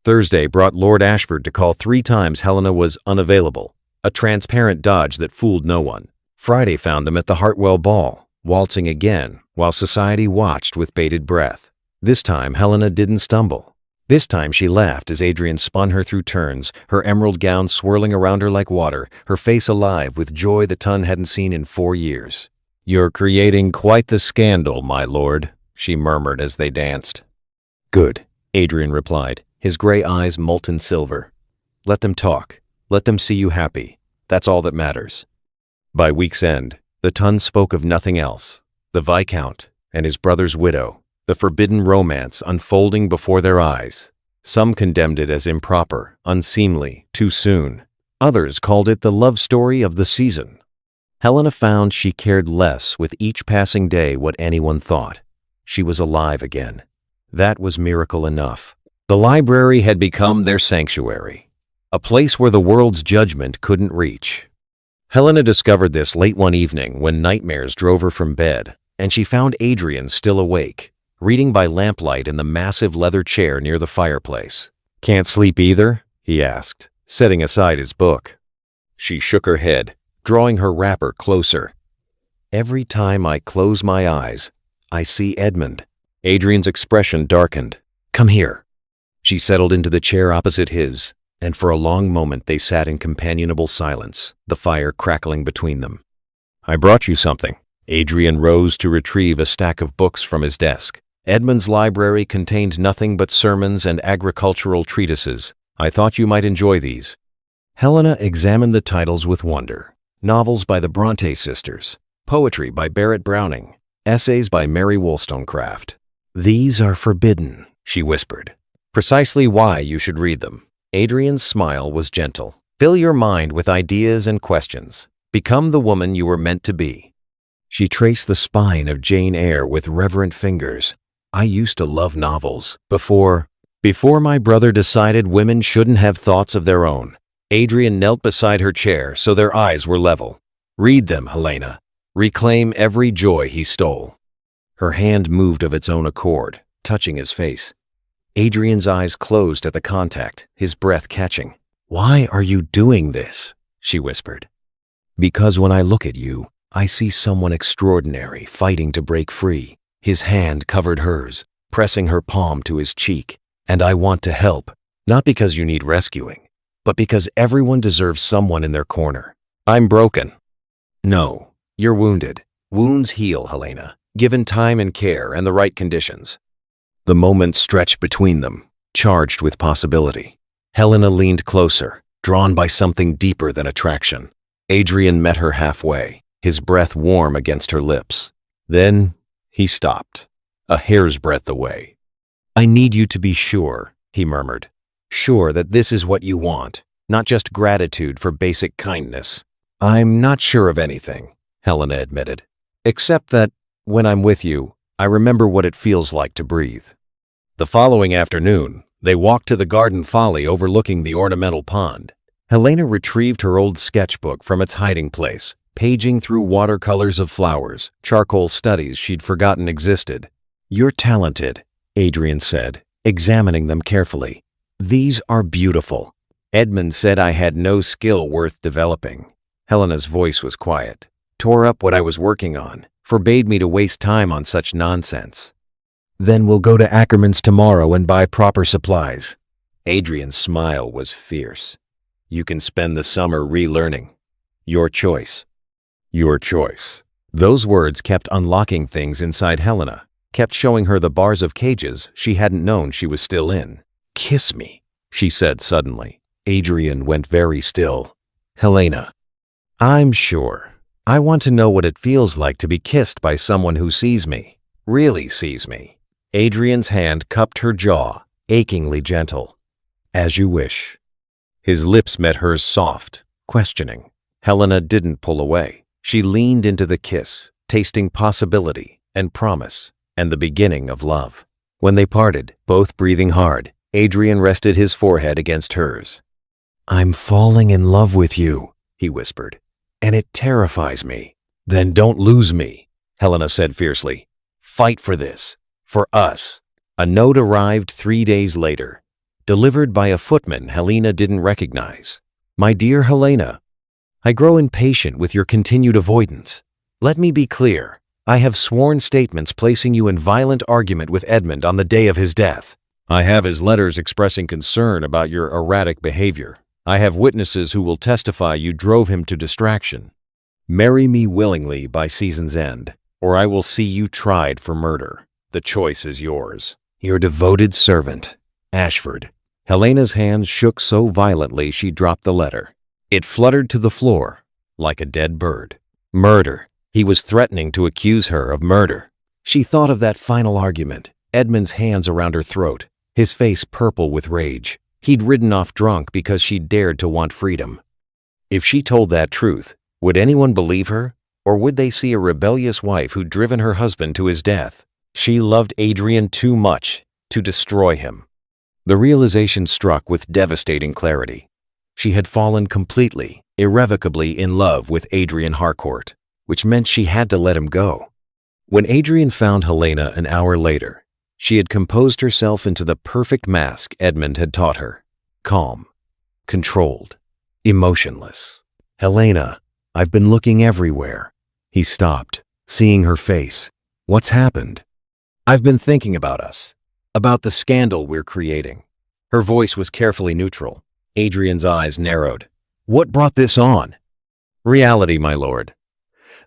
Thursday brought Lord Ashford to call 3 times Helena was unavailable, a transparent dodge that fooled no one. Friday found them at the Hartwell ball, waltzing again, while society watched with bated breath. This time Helena didn't stumble. This time she laughed as Adrian spun her through turns, her emerald gown swirling around her like water, her face alive with joy the ton hadn't seen in 4 years. "You're creating quite the scandal, my lord," she murmured as they danced. "Good," Adrian replied, his gray eyes molten silver. "Let them talk. Let them see you happy. That's all that matters." By week's end, the ton spoke of nothing else. The Viscount and his brother's widow, the forbidden romance unfolding before their eyes. Some condemned it as improper, unseemly, too soon. Others called it the love story of the season. Helena found she cared less with each passing day what anyone thought. She was alive again. That was miracle enough. The library had become their sanctuary, a place where the world's judgment couldn't reach. Helena discovered this late one evening when nightmares drove her from bed, and she found Adrian still awake, reading by lamplight in the massive leather chair near the fireplace. "Can't sleep either?" he asked, setting aside his book. She shook her head, drawing her wrapper closer. "Every time I close my eyes, I see Edmund." Adrian's expression darkened. "Come here." She settled into the chair opposite his, and for a long moment they sat in companionable silence, the fire crackling between them. "I brought you something." Adrian rose to retrieve a stack of books from his desk. Edmund's library contained nothing but sermons and agricultural treatises. "I thought you might enjoy these." Helena examined the titles with wonder. Novels by the Bronte sisters, poetry by Barrett Browning, essays by Mary Wollstonecraft. "These are forbidden," she whispered. "Precisely why you should read them." Adrian's smile was gentle. "Fill your mind with ideas and questions. Become the woman you were meant to be." She traced the spine of Jane Eyre with reverent fingers. "I used to love novels. Before my brother decided women shouldn't have thoughts of their own." Adrian knelt beside her chair so their eyes were level. "Read them, Helena. Reclaim every joy he stole." Her hand moved of its own accord, touching his face. Adrian's eyes closed at the contact, his breath catching. "Why are you doing this?" she whispered. "Because when I look at you, I see someone extraordinary fighting to break free." His hand covered hers, pressing her palm to his cheek. "And I want to help, not because you need rescuing, but because everyone deserves someone in their corner. I'm broken." "No, You're wounded. Wounds heal, Helena, given time and care and the right conditions. The moment stretched between them, charged with possibility. Helena leaned closer, drawn by something deeper than attraction. Adrian met her halfway, his breath warm against her lips. Then he stopped, a hair's breadth away. I need you to be sure, he murmured. Sure that this is what you want, not just gratitude for basic kindness. I'm not sure of anything, Helena admitted, except that when I'm with you, I remember what it feels like to breathe. The following afternoon, they walked to the garden folly overlooking the ornamental pond. Helena retrieved her old sketchbook from its hiding place, paging through watercolors of flowers, charcoal studies she'd forgotten existed. You're talented, Adrian said, examining them carefully. These are beautiful. Edmund said I had no skill worth developing. Helena's voice was quiet. Tore up what I was working on, forbade me to waste time on such nonsense. Then we'll go to Ackerman's tomorrow and buy proper supplies. Adrian's smile was fierce. You can spend the summer relearning. Your choice. Your choice. Those words kept unlocking things inside Helena, kept showing her the bars of cages she hadn't known she was still in. Kiss me, she said suddenly. Adrian went very still. Helena. I'm sure. I want to know what it feels like to be kissed by someone who sees me, really sees me. Adrian's hand cupped her jaw, achingly gentle. As you wish. His lips met hers soft, questioning. Helena didn't pull away. She leaned into the kiss, tasting possibility and promise and the beginning of love. When they parted, both breathing hard, Adrian rested his forehead against hers. I'm falling in love with you, he whispered, and it terrifies me. Then don't lose me, Helena said fiercely. Fight for this. For us. A note arrived 3 days later, delivered by a footman Helena didn't recognize. My dear Helena, I grow impatient with your continued avoidance. Let me be clear. I have sworn statements placing you in violent argument with Edmund on the day of his death. I have his letters expressing concern about your erratic behavior. I have witnesses who will testify you drove him to distraction. Marry me willingly by season's end, or I will see you tried for murder. The choice is yours. Your devoted servant, Ashford. Helena's hands shook so violently she dropped the letter. It fluttered to the floor, like a dead bird. Murder. He was threatening to accuse her of murder. She thought of that final argument, Edmund's hands around her throat, his face purple with rage. He'd ridden off drunk because she dared to want freedom. If she told that truth, would anyone believe her? Or would they see a rebellious wife who'd driven her husband to his death? She loved Adrian too much to destroy him. The realization struck with devastating clarity. She had fallen completely, irrevocably in love with Adrian Harcourt, which meant she had to let him go. When Adrian found Helena an hour later, she had composed herself into the perfect mask Edmund had taught her. Calm, controlled, emotionless. Helena, I've been looking everywhere. He stopped, seeing her face. What's happened? I've been thinking about us, about the scandal we're creating. Her voice was carefully neutral. Adrian's eyes narrowed. What brought this on? Reality, my lord.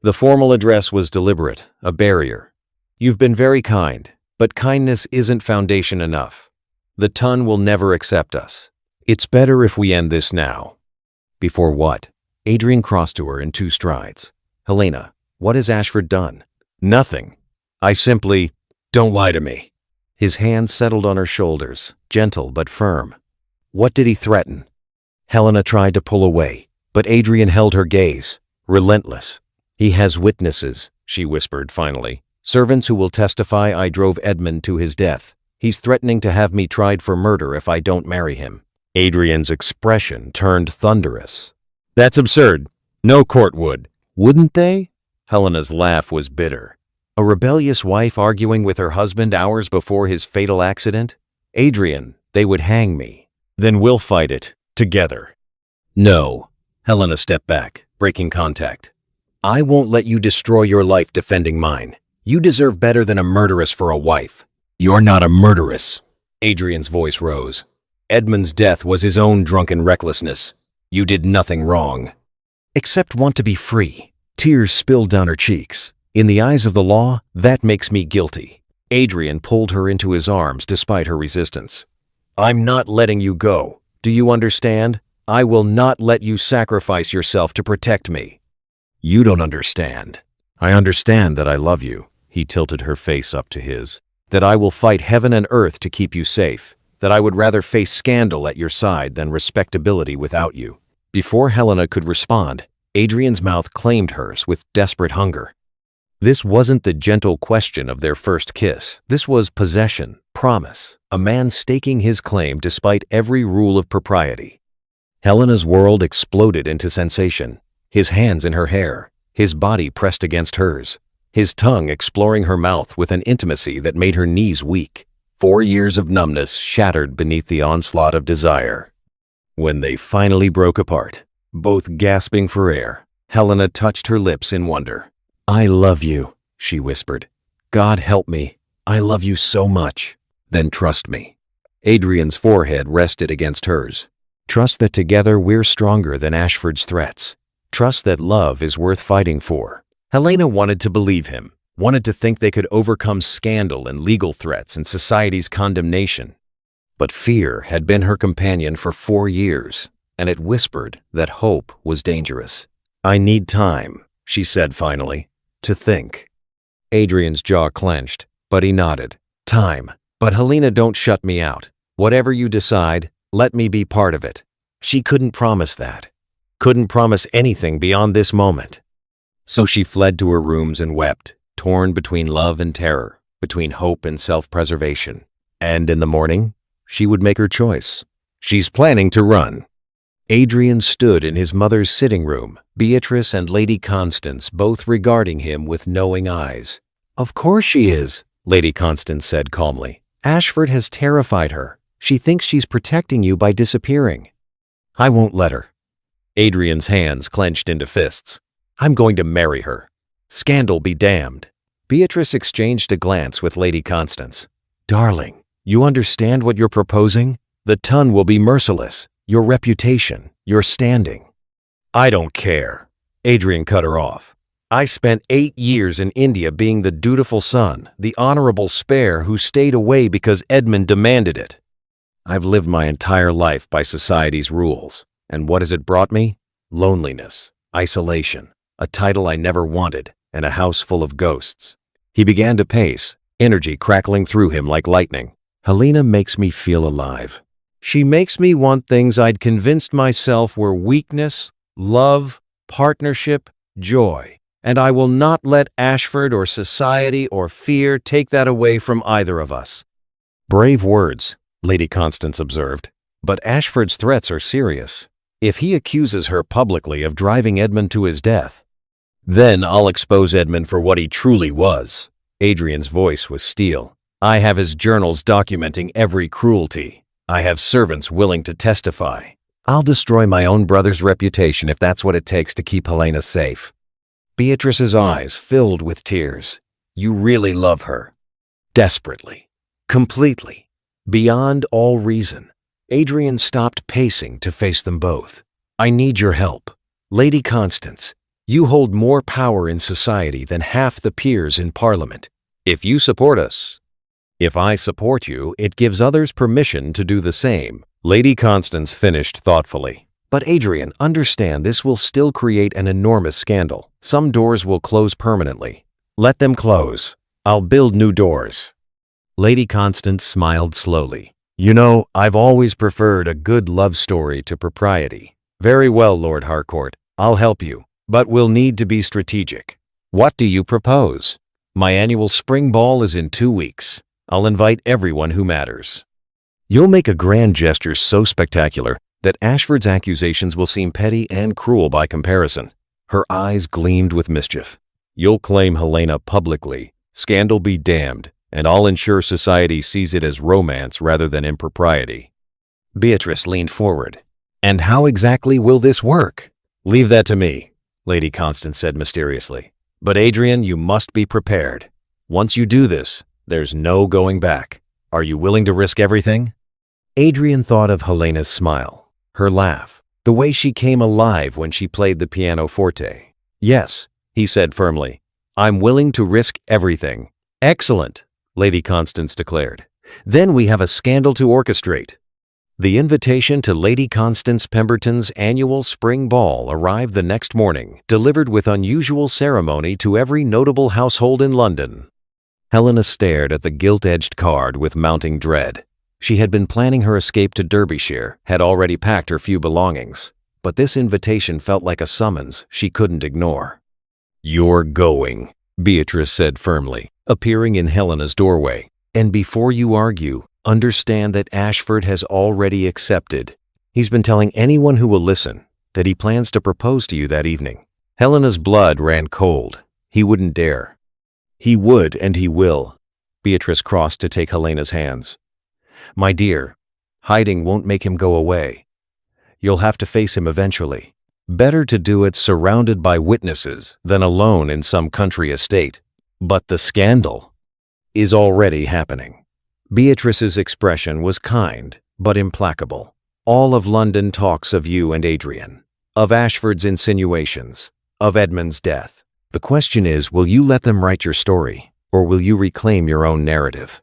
The formal address was deliberate, a barrier. You've been very kind, but kindness isn't foundation enough. The ton will never accept us. It's better if we end this now. Before what? Adrian crossed to her in 2 strides. Helena, what has Ashford done? Nothing. I simply... Don't lie to me. His hand settled on her shoulders, gentle but firm. What did he threaten? Helena tried to pull away, but Adrian held her gaze, relentless. He has witnesses, she whispered finally. Servants who will testify I drove Edmund to his death. He's threatening to have me tried for murder if I don't marry him. Adrian's expression turned thunderous. That's absurd. No court would. Wouldn't they? Helena's laugh was bitter. A rebellious wife arguing with her husband hours before his fatal accident? Adrian, they would hang me. Then we'll fight it, together. No. Helena stepped back, breaking contact. I won't let you destroy your life defending mine. You deserve better than a murderess for a wife. You're not a murderess. Adrian's voice rose. Edmund's death was his own drunken recklessness. You did nothing wrong. Except want to be free. Tears spilled down her cheeks. In the eyes of the law, that makes me guilty. Adrian pulled her into his arms despite her resistance. I'm not letting you go. Do you understand? I will not let you sacrifice yourself to protect me. You don't understand. I understand that I love you. He tilted her face up to his. That I will fight heaven and earth to keep you safe. That I would rather face scandal at your side than respectability without you. Before Helena could respond, Adrian's mouth claimed hers with desperate hunger. This wasn't the gentle question of their first kiss. This was possession, promise, a man staking his claim despite every rule of propriety. Helena's world exploded into sensation, his hands in her hair, his body pressed against hers, his tongue exploring her mouth with an intimacy that made her knees weak. 4 years of numbness shattered beneath the onslaught of desire. When they finally broke apart, both gasping for air, Helena touched her lips in wonder. I love you, she whispered. God help me. I love you so much. Then trust me. Adrian's forehead rested against hers. Trust that together we're stronger than Ashford's threats. Trust that love is worth fighting for. Helena wanted to believe him, wanted to think they could overcome scandal and legal threats and society's condemnation. But fear had been her companion for 4 years, and it whispered that hope was dangerous. I need time, she said finally, to think. Adrian's jaw clenched, but he nodded. Time. But Helena, don't shut me out. Whatever you decide, let me be part of it. She couldn't promise that. Couldn't promise anything beyond this moment. So she fled to her rooms and wept, torn between love and terror, between hope and self-preservation. And in the morning, she would make her choice. She's planning to run. Adrian stood in his mother's sitting room, Beatrice and Lady Constance both regarding him with knowing eyes. Of course she is, Lady Constance said calmly. Ashford has terrified her. She thinks she's protecting you by disappearing. I won't let her. Adrian's hands clenched into fists. I'm going to marry her. Scandal be damned. Beatrice exchanged a glance with Lady Constance. Darling, you understand what you're proposing? The ton will be merciless. Your reputation, your standing. I don't care. Adrian cut her off. I spent 8 years in India being the dutiful son, the honorable spare who stayed away because Edmund demanded it. I've lived my entire life by society's rules, and what has it brought me? Loneliness, isolation, a title I never wanted, and a house full of ghosts. He began to pace, energy crackling through him like lightning. Helena makes me feel alive. She makes me want things I'd convinced myself were weakness, love, partnership, joy. And I will not let Ashford or society or fear take that away from either of us. Brave words, Lady Constance observed. But Ashford's threats are serious. If he accuses her publicly of driving Edmund to his death, then I'll expose Edmund for what he truly was. Adrian's voice was steel. I have his journals documenting every cruelty. I have servants willing to testify. I'll destroy my own brother's reputation if that's what it takes to keep Helena safe. Beatrice's eyes filled with tears. You really love her. Desperately. Completely. Beyond all reason. Adrian stopped pacing to face them both. I need your help. Lady Constance, you hold more power in society than half the peers in Parliament. If you support us. If I support you, it gives others permission to do the same. Lady Constance finished thoughtfully. But Adrian, understand this will still create an enormous scandal. Some doors will close permanently. Let them close. I'll build new doors. Lady Constance smiled slowly. You know, I've always preferred a good love story to propriety. Very well, Lord Harcourt. I'll help you, but we'll need to be strategic. What do you propose? My annual spring ball is in 2 weeks. I'll invite everyone who matters. You'll make a grand gesture so spectacular that Ashford's accusations will seem petty and cruel by comparison. Her eyes gleamed with mischief. You'll claim Helena publicly, scandal be damned, and I'll ensure society sees it as romance rather than impropriety. Beatrice leaned forward. And how exactly will this work? Leave that to me, Lady Constance said mysteriously. But Adrian, you must be prepared. Once you do this, there's no going back. Are you willing to risk everything? Adrian thought of Helena's smile. Her laugh, the way she came alive when she played the pianoforte. Yes, he said firmly. "I'm willing to risk everything." "Excellent," Lady Constance declared. "Then we have a scandal to orchestrate." The invitation to Lady Constance Pemberton's annual spring ball arrived the next morning, delivered with unusual ceremony to every notable household in London. Helena stared at the gilt-edged card with mounting dread. She had been planning her escape to Derbyshire, had already packed her few belongings, but this invitation felt like a summons she couldn't ignore. "You're going," Beatrice said firmly, appearing in Helena's doorway. "And before you argue, understand that Ashford has already accepted. He's been telling anyone who will listen that he plans to propose to you that evening." Helena's blood ran cold. He wouldn't dare. "He would and he will." Beatrice crossed to take Helena's hands. "My dear, hiding won't make him go away. You'll have to face him eventually. Better to do it surrounded by witnesses than alone in some country estate. But the scandal is already happening." Beatrice's expression was kind but implacable. "All of London talks of you and Adrian, of Ashford's insinuations, of Edmund's death. The question is, will you let them write your story, or will you reclaim your own narrative?"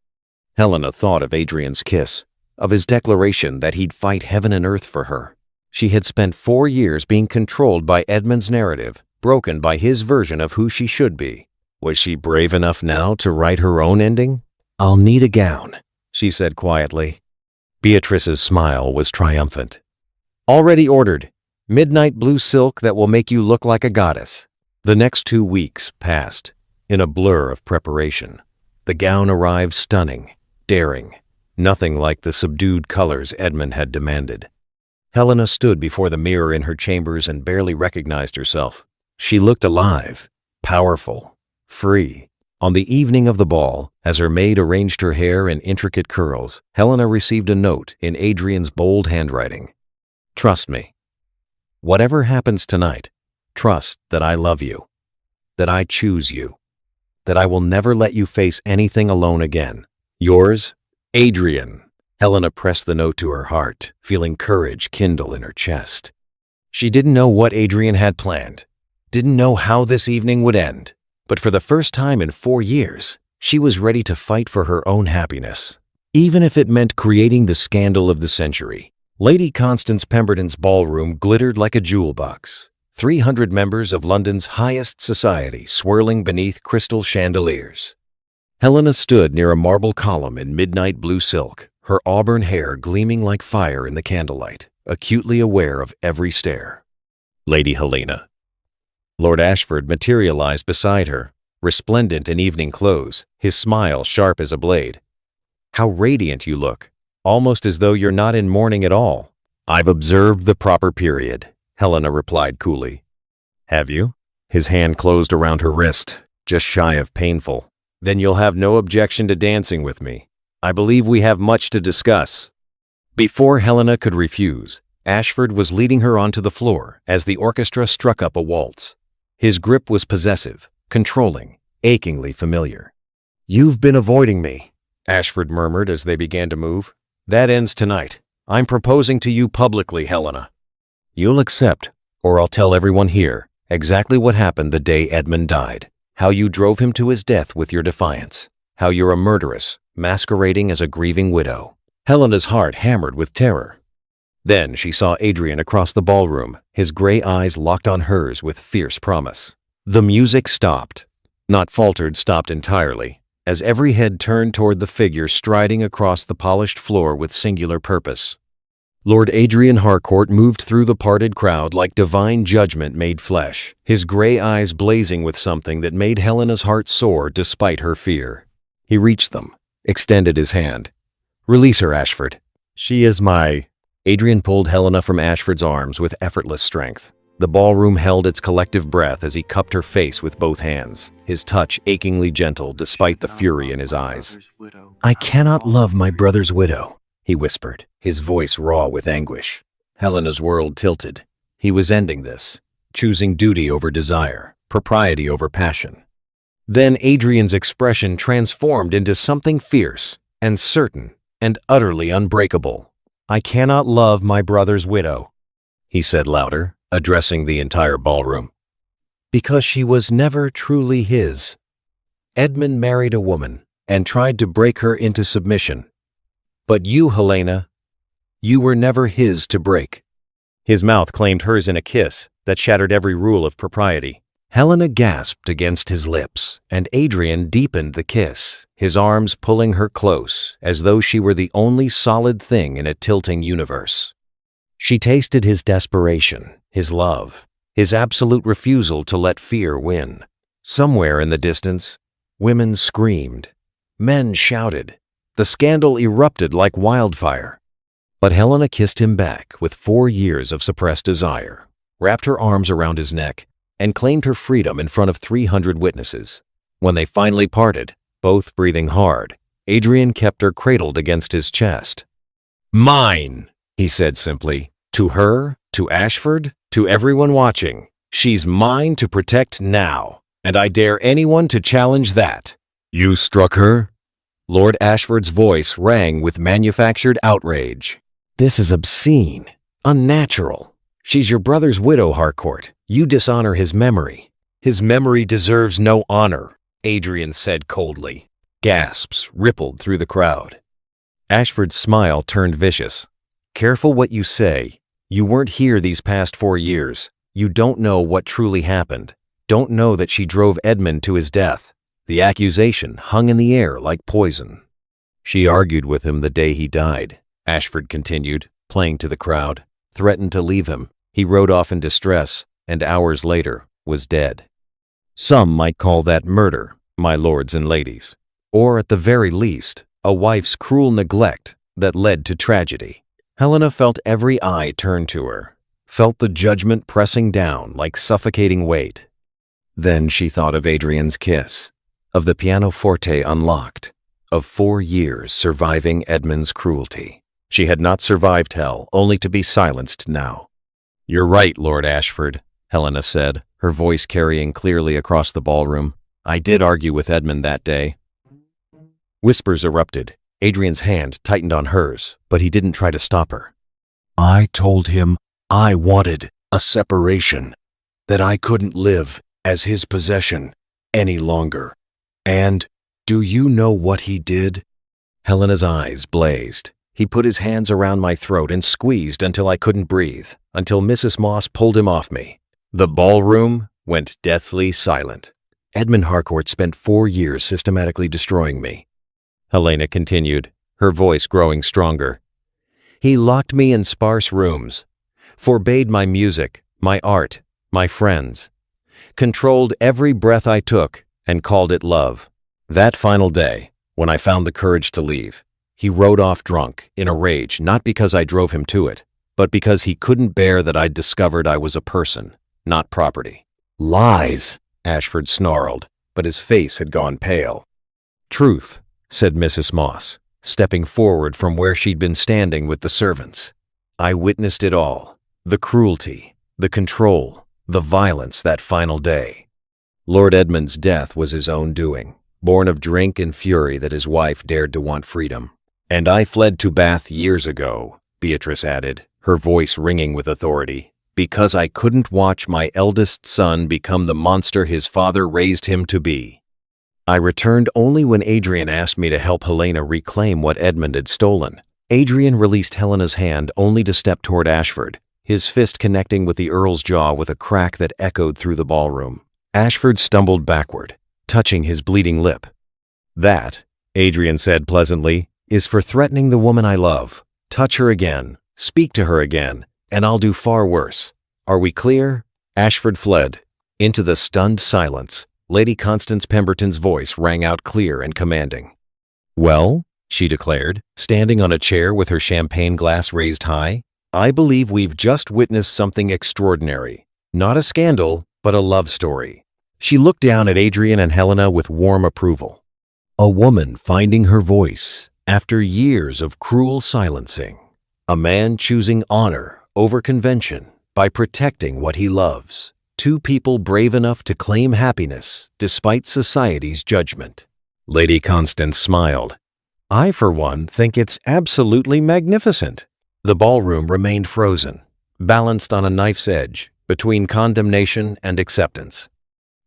Helena thought of Adrian's kiss, of his declaration that he'd fight heaven and earth for her. She had spent 4 years being controlled by Edmund's narrative, broken by his version of who she should be. Was she brave enough now to write her own ending? "I'll need a gown," she said quietly. Beatrice's smile was triumphant. "Already ordered. Midnight blue silk that will make you look like a goddess." The next 2 weeks passed in a blur of preparation. The gown arrived stunning, daring, nothing like the subdued colors Edmund had demanded. Helena stood before the mirror in her chambers and barely recognized herself. She looked alive, powerful, free. On the evening of the ball, as her maid arranged her hair in intricate curls, Helena received a note in Adrian's bold handwriting. "Trust me. Whatever happens tonight, trust that I love you, that I choose you, that I will never let you face anything alone again. Yours, Adrian." Helena pressed the note to her heart, feeling courage kindle in her chest. She didn't know what Adrian had planned, didn't know how this evening would end, but for the first time in 4 years, she was ready to fight for her own happiness, even if it meant creating the scandal of the century. Lady Constance Pemberton's ballroom glittered like a jewel box. 300 members of London's highest society swirling beneath crystal chandeliers. Helena stood near a marble column in midnight blue silk, her auburn hair gleaming like fire in the candlelight, acutely aware of every stare. "Lady Helena." Lord Ashford materialized beside her, resplendent in evening clothes, his smile sharp as a blade. "How radiant you look, almost as though you're not in mourning at all." "I've observed the proper period," Helena replied coolly. "Have you?" His hand closed around her wrist, just shy of painful. "Then you'll have no objection to dancing with me. I believe we have much to discuss." Before Helena could refuse, Ashford was leading her onto the floor as the orchestra struck up a waltz. His grip was possessive, controlling, achingly familiar. "You've been avoiding me," Ashford murmured as they began to move. "That ends tonight. I'm proposing to you publicly, Helena. You'll accept, or I'll tell everyone here exactly what happened the day Edmund died, how you drove him to his death with your defiance, how you're a murderess, masquerading as a grieving widow." Helena's heart hammered with terror. Then she saw Adrian across the ballroom, his gray eyes locked on hers with fierce promise. The music stopped. Not faltered, stopped entirely, as every head turned toward the figure striding across the polished floor with singular purpose. Lord Adrian Harcourt moved through the parted crowd like divine judgment made flesh, his gray eyes blazing with something that made Helena's heart soar despite her fear. He reached them, extended his hand. "Release her, Ashford. She is my—" Adrian pulled Helena from Ashford's arms with effortless strength. The ballroom held its collective breath as he cupped her face with both hands, his touch achingly gentle despite the fury in his eyes. "I cannot love my brother's widow," he whispered, his voice raw with anguish. Helena's world tilted. He was ending this, choosing duty over desire, propriety over passion. Then Adrian's expression transformed into something fierce and certain and utterly unbreakable. "I cannot love my brother's widow," he said louder, addressing the entire ballroom. Because she was never truly his. Edmund married a woman and tried to break her into submission. But you, Helena, you were never his to break. His mouth claimed hers in a kiss that shattered every rule of propriety. Helena gasped against his lips, and Adrian deepened the kiss, his arms pulling her close, as though she were the only solid thing in a tilting universe. She tasted his desperation, his love, his absolute refusal to let fear win. Somewhere in the distance, women screamed. Men shouted. The scandal erupted like wildfire. But Helena kissed him back with 4 years of suppressed desire, wrapped her arms around his neck, and claimed her freedom in front of 300 witnesses. When they finally parted, both breathing hard, Adrian kept her cradled against his chest. "Mine," he said simply. "To her, to Ashford, to everyone watching. She's mine to protect now, and I dare anyone to challenge that." "You struck her?" Lord Ashford's voice rang with manufactured outrage. "This is obscene, unnatural. She's your brother's widow, Harcourt. You dishonor his memory." "His memory deserves no honor," Adrian said coldly. Gasps rippled through the crowd. Ashford's smile turned vicious. "Careful what you say. You weren't here these past 4 years. You don't know what truly happened. Don't know that she drove Edmund to his death. The accusation hung in the air like poison." "She argued with him the day he died," Ashford continued, playing to the crowd. "Threatened to leave him. He rode off in distress, and hours later was dead. Some might call that murder, my lords and ladies, or at the very least, a wife's cruel neglect that led to tragedy." Helena felt every eye turn to her, felt the judgment pressing down like suffocating weight. Then she thought of Adrian's kiss, of the pianoforte unlocked, of 4 years surviving Edmund's cruelty. She had not survived hell, only to be silenced now. "You're right, Lord Ashford," Helena said, her voice carrying clearly across the ballroom. "I did argue with Edmund that day." Whispers erupted. Adrian's hand tightened on hers, but he didn't try to stop her. "I told him I wanted a separation, that I couldn't live as his possession any longer. And do you know what he did?" Helena's eyes blazed. "He put his hands around my throat and squeezed until I couldn't breathe, until Mrs. Moss pulled him off me." The ballroom went deathly silent. "Edmund Harcourt spent 4 years systematically destroying me," Helena continued, her voice growing stronger. "He locked me in sparse rooms, forbade my music, my art, my friends, controlled every breath I took and called it love. That final day, when I found the courage to leave, he rode off drunk, in a rage, not because I drove him to it, but because he couldn't bear that I'd discovered I was a person, not property." "Lies," Ashford snarled, but his face had gone pale. "Truth," said Mrs. Moss, stepping forward from where she'd been standing with the servants. "I witnessed it all, the cruelty, the control, the violence that final day. Lord Edmund's death was his own doing, born of drink and fury that his wife dared to want freedom. And I fled to Bath years ago," Beatrice added, her voice ringing with authority, "because I couldn't watch my eldest son become the monster his father raised him to be. I returned only when Adrian asked me to help Helena reclaim what Edmund had stolen." Adrian released Helena's hand only to step toward Ashford, his fist connecting with the Earl's jaw with a crack that echoed through the ballroom. Ashford stumbled backward, touching his bleeding lip. "That," Adrian said pleasantly, "is for threatening the woman I love. Touch her again, speak to her again, and I'll do far worse. Are we clear?" Ashford fled. Into the stunned silence, Lady Constance Pemberton's voice rang out clear and commanding. "Well," she declared, standing on a chair with her champagne glass raised high, "I believe we've just witnessed something extraordinary. Not a scandal, but a love story." She looked down at Adrian and Helena with warm approval. "A woman finding her voice after years of cruel silencing. A man choosing honor over convention by protecting what he loves. 2 people brave enough to claim happiness despite society's judgment." Lady Constance smiled. "I, for one, think it's absolutely magnificent." The ballroom remained frozen, balanced on a knife's edge between condemnation and acceptance.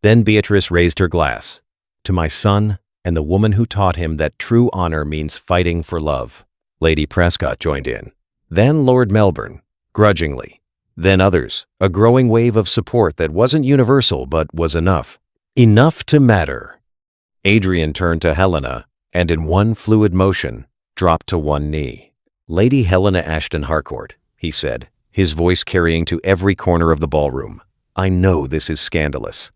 Then Beatrice raised her glass. To my son and the woman who taught him that true honor means fighting for love. Lady Prescott joined in. Then Lord Melbourne, grudgingly. Then others, a growing wave of support that wasn't universal but was enough. Enough to matter. Adrian turned to Helena and in one fluid motion, dropped to one knee. Lady Helena Ashton Harcourt, he said, his voice carrying to every corner of the ballroom. I know this is scandalous.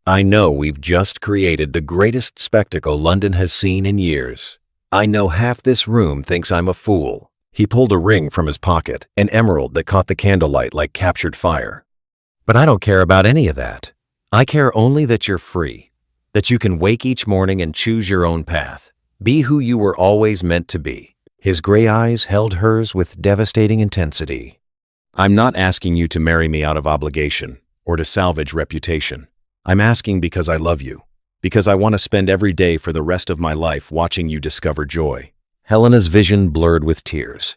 I know we've just created the greatest spectacle London has seen in years. I know half this room thinks I'm a fool. He pulled a ring from his pocket, an emerald that caught the candlelight like captured fire. But I don't care about any of that. I care only that you're free, that you can wake each morning and choose your own path, be who you were always meant to be. His gray eyes held hers with devastating intensity. I'm not asking you to marry me out of obligation or to salvage reputation. I'm asking because I love you, because I want to spend every day for the rest of my life watching you discover joy. Helena's vision blurred with tears.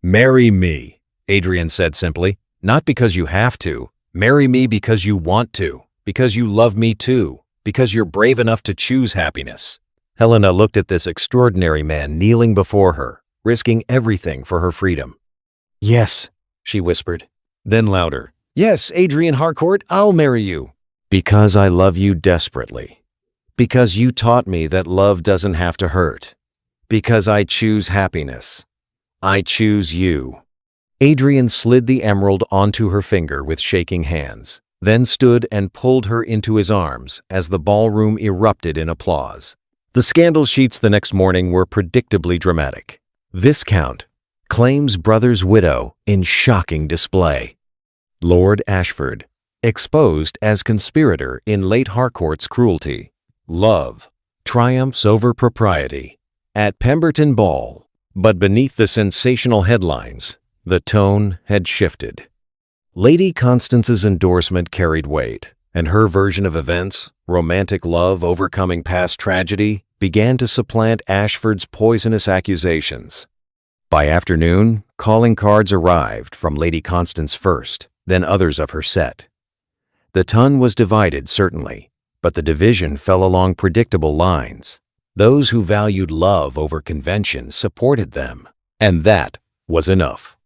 Marry me, Adrian said simply. Not because you have to. Marry me because you want to, because you love me too, because you're brave enough to choose happiness. Helena looked at this extraordinary man kneeling before her, risking everything for her freedom. Yes, she whispered. Then louder. Yes, Adrian Harcourt, I'll marry you. Because I love you desperately. Because you taught me that love doesn't have to hurt. Because I choose happiness. I choose you. Adrian slid the emerald onto her finger with shaking hands, then stood and pulled her into his arms as the ballroom erupted in applause. The scandal sheets the next morning were predictably dramatic. Viscount claims brother's widow in shocking display. Lord Ashford exposed as conspirator in late Harcourt's cruelty. Love triumphs over propriety at Pemberton Ball. But beneath the sensational headlines, the tone had shifted. Lady Constance's endorsement carried weight, and her version of events, romantic love overcoming past tragedy, began to supplant Ashford's poisonous accusations. By afternoon, calling cards arrived from Lady Constance first, then others of her set. The ton was divided, certainly, but the division fell along predictable lines. Those who valued love over convention supported them, and that was enough.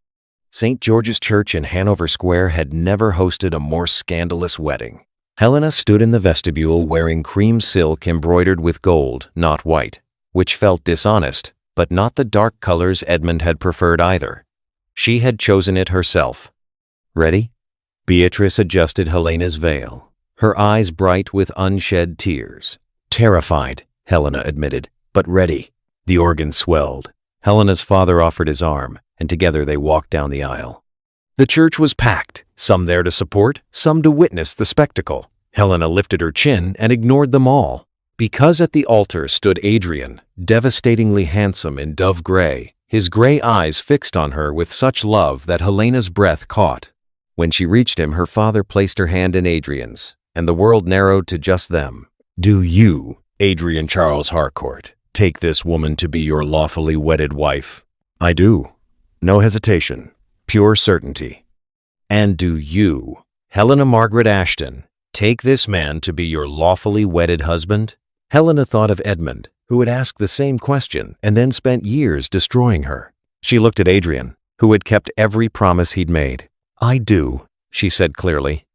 St. George's Church in Hanover Square had never hosted a more scandalous wedding. Helena stood in the vestibule wearing cream silk embroidered with gold, not white, which felt dishonest, but not the dark colors Edmund had preferred either. She had chosen it herself. Ready? Beatrice adjusted Helena's veil, her eyes bright with unshed tears. Terrified, Helena admitted, but ready. The organ swelled. Helena's father offered his arm, and together they walked down the aisle. The church was packed, some there to support, some to witness the spectacle. Helena lifted her chin and ignored them all. Because at the altar stood Adrian, devastatingly handsome in dove gray, his gray eyes fixed on her with such love that Helena's breath caught. When she reached him, her father placed her hand in Adrian's, and the world narrowed to just them. Do you, Adrian Charles Harcourt, take this woman to be your lawfully wedded wife? I do. No hesitation. Pure certainty. And do you, Helena Margaret Ashton, take this man to be your lawfully wedded husband? Helena thought of Edmund, who had asked the same question and then spent years destroying her. She looked at Adrian, who had kept every promise he'd made. I do, she said clearly.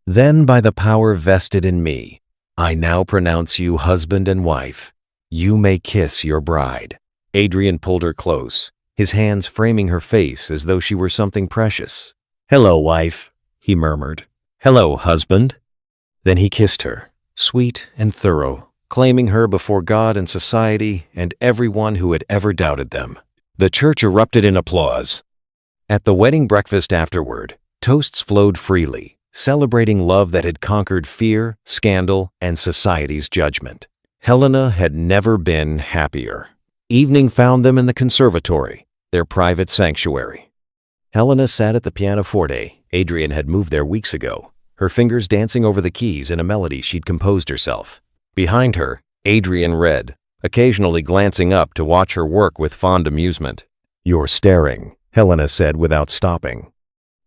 Then by the power vested in me, I now pronounce you husband and wife. You may kiss your bride. Adrian pulled her close, his hands framing her face as though she were something precious. Hello, wife, he murmured. Hello, husband. Then he kissed her, sweet and thorough, claiming her before God and society and everyone who had ever doubted them. The church erupted in applause. At the wedding breakfast afterward, toasts flowed freely, celebrating love that had conquered fear, scandal, and society's judgment. Helena had never been happier. Evening found them in the conservatory, their private sanctuary. Helena sat at the pianoforte. Adrian had moved there weeks ago, her fingers dancing over the keys in a melody she'd composed herself. Behind her, Adrian read, occasionally glancing up to watch her work with fond amusement. You're staring, Helena said without stopping.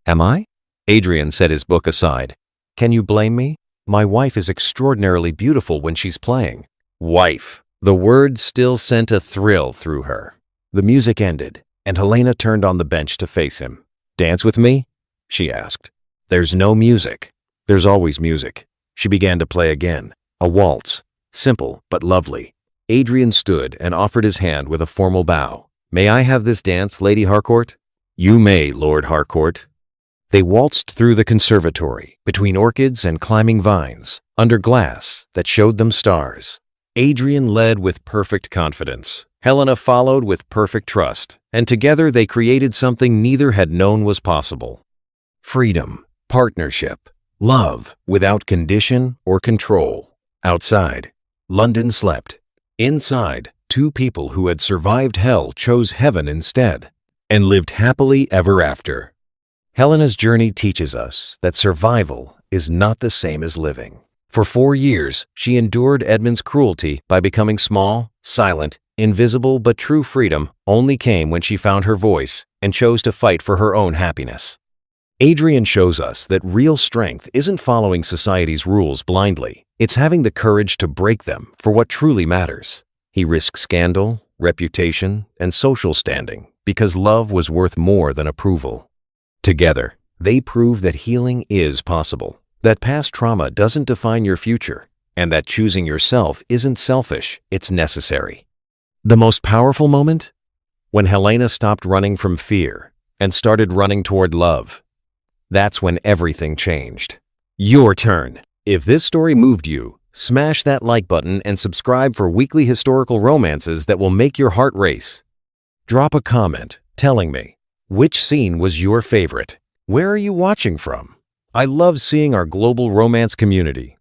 Am I? Adrian set his book aside. Can you blame me? My wife is extraordinarily beautiful when she's playing. Wife. The word still sent a thrill through her. The music ended, and Helena turned on the bench to face him. "Dance with me?" she asked. "There's no music." "There's always music." She began to play again. A waltz. Simple, but lovely. Adrian stood and offered his hand with a formal bow. "May I have this dance, Lady Harcourt?" "You may, Lord Harcourt." They waltzed through the conservatory, between orchids and climbing vines, under glass that showed them stars. Adrian led with perfect confidence. Helena followed with perfect trust, and together they created something neither had known was possible. Freedom, partnership, love without condition or control. Outside, London slept. Inside, two people who had survived hell chose heaven instead, and lived happily ever after. Helena's journey teaches us that survival is not the same as living. For 4 years, she endured Edmund's cruelty by becoming small, silent, invisible, but true freedom only came when she found her voice and chose to fight for her own happiness. Adrian shows us that real strength isn't following society's rules blindly. It's having the courage to break them for what truly matters. He risked scandal, reputation, and social standing because love was worth more than approval. Together, they prove that healing is possible, that past trauma doesn't define your future, and that choosing yourself isn't selfish, it's necessary. The most powerful moment? When Helena stopped running from fear and started running toward love. That's when everything changed. Your turn. If this story moved you, smash that like button and subscribe for weekly historical romances that will make your heart race. Drop a comment telling me, which scene was your favorite? Where are you watching from? I love seeing our global romance community.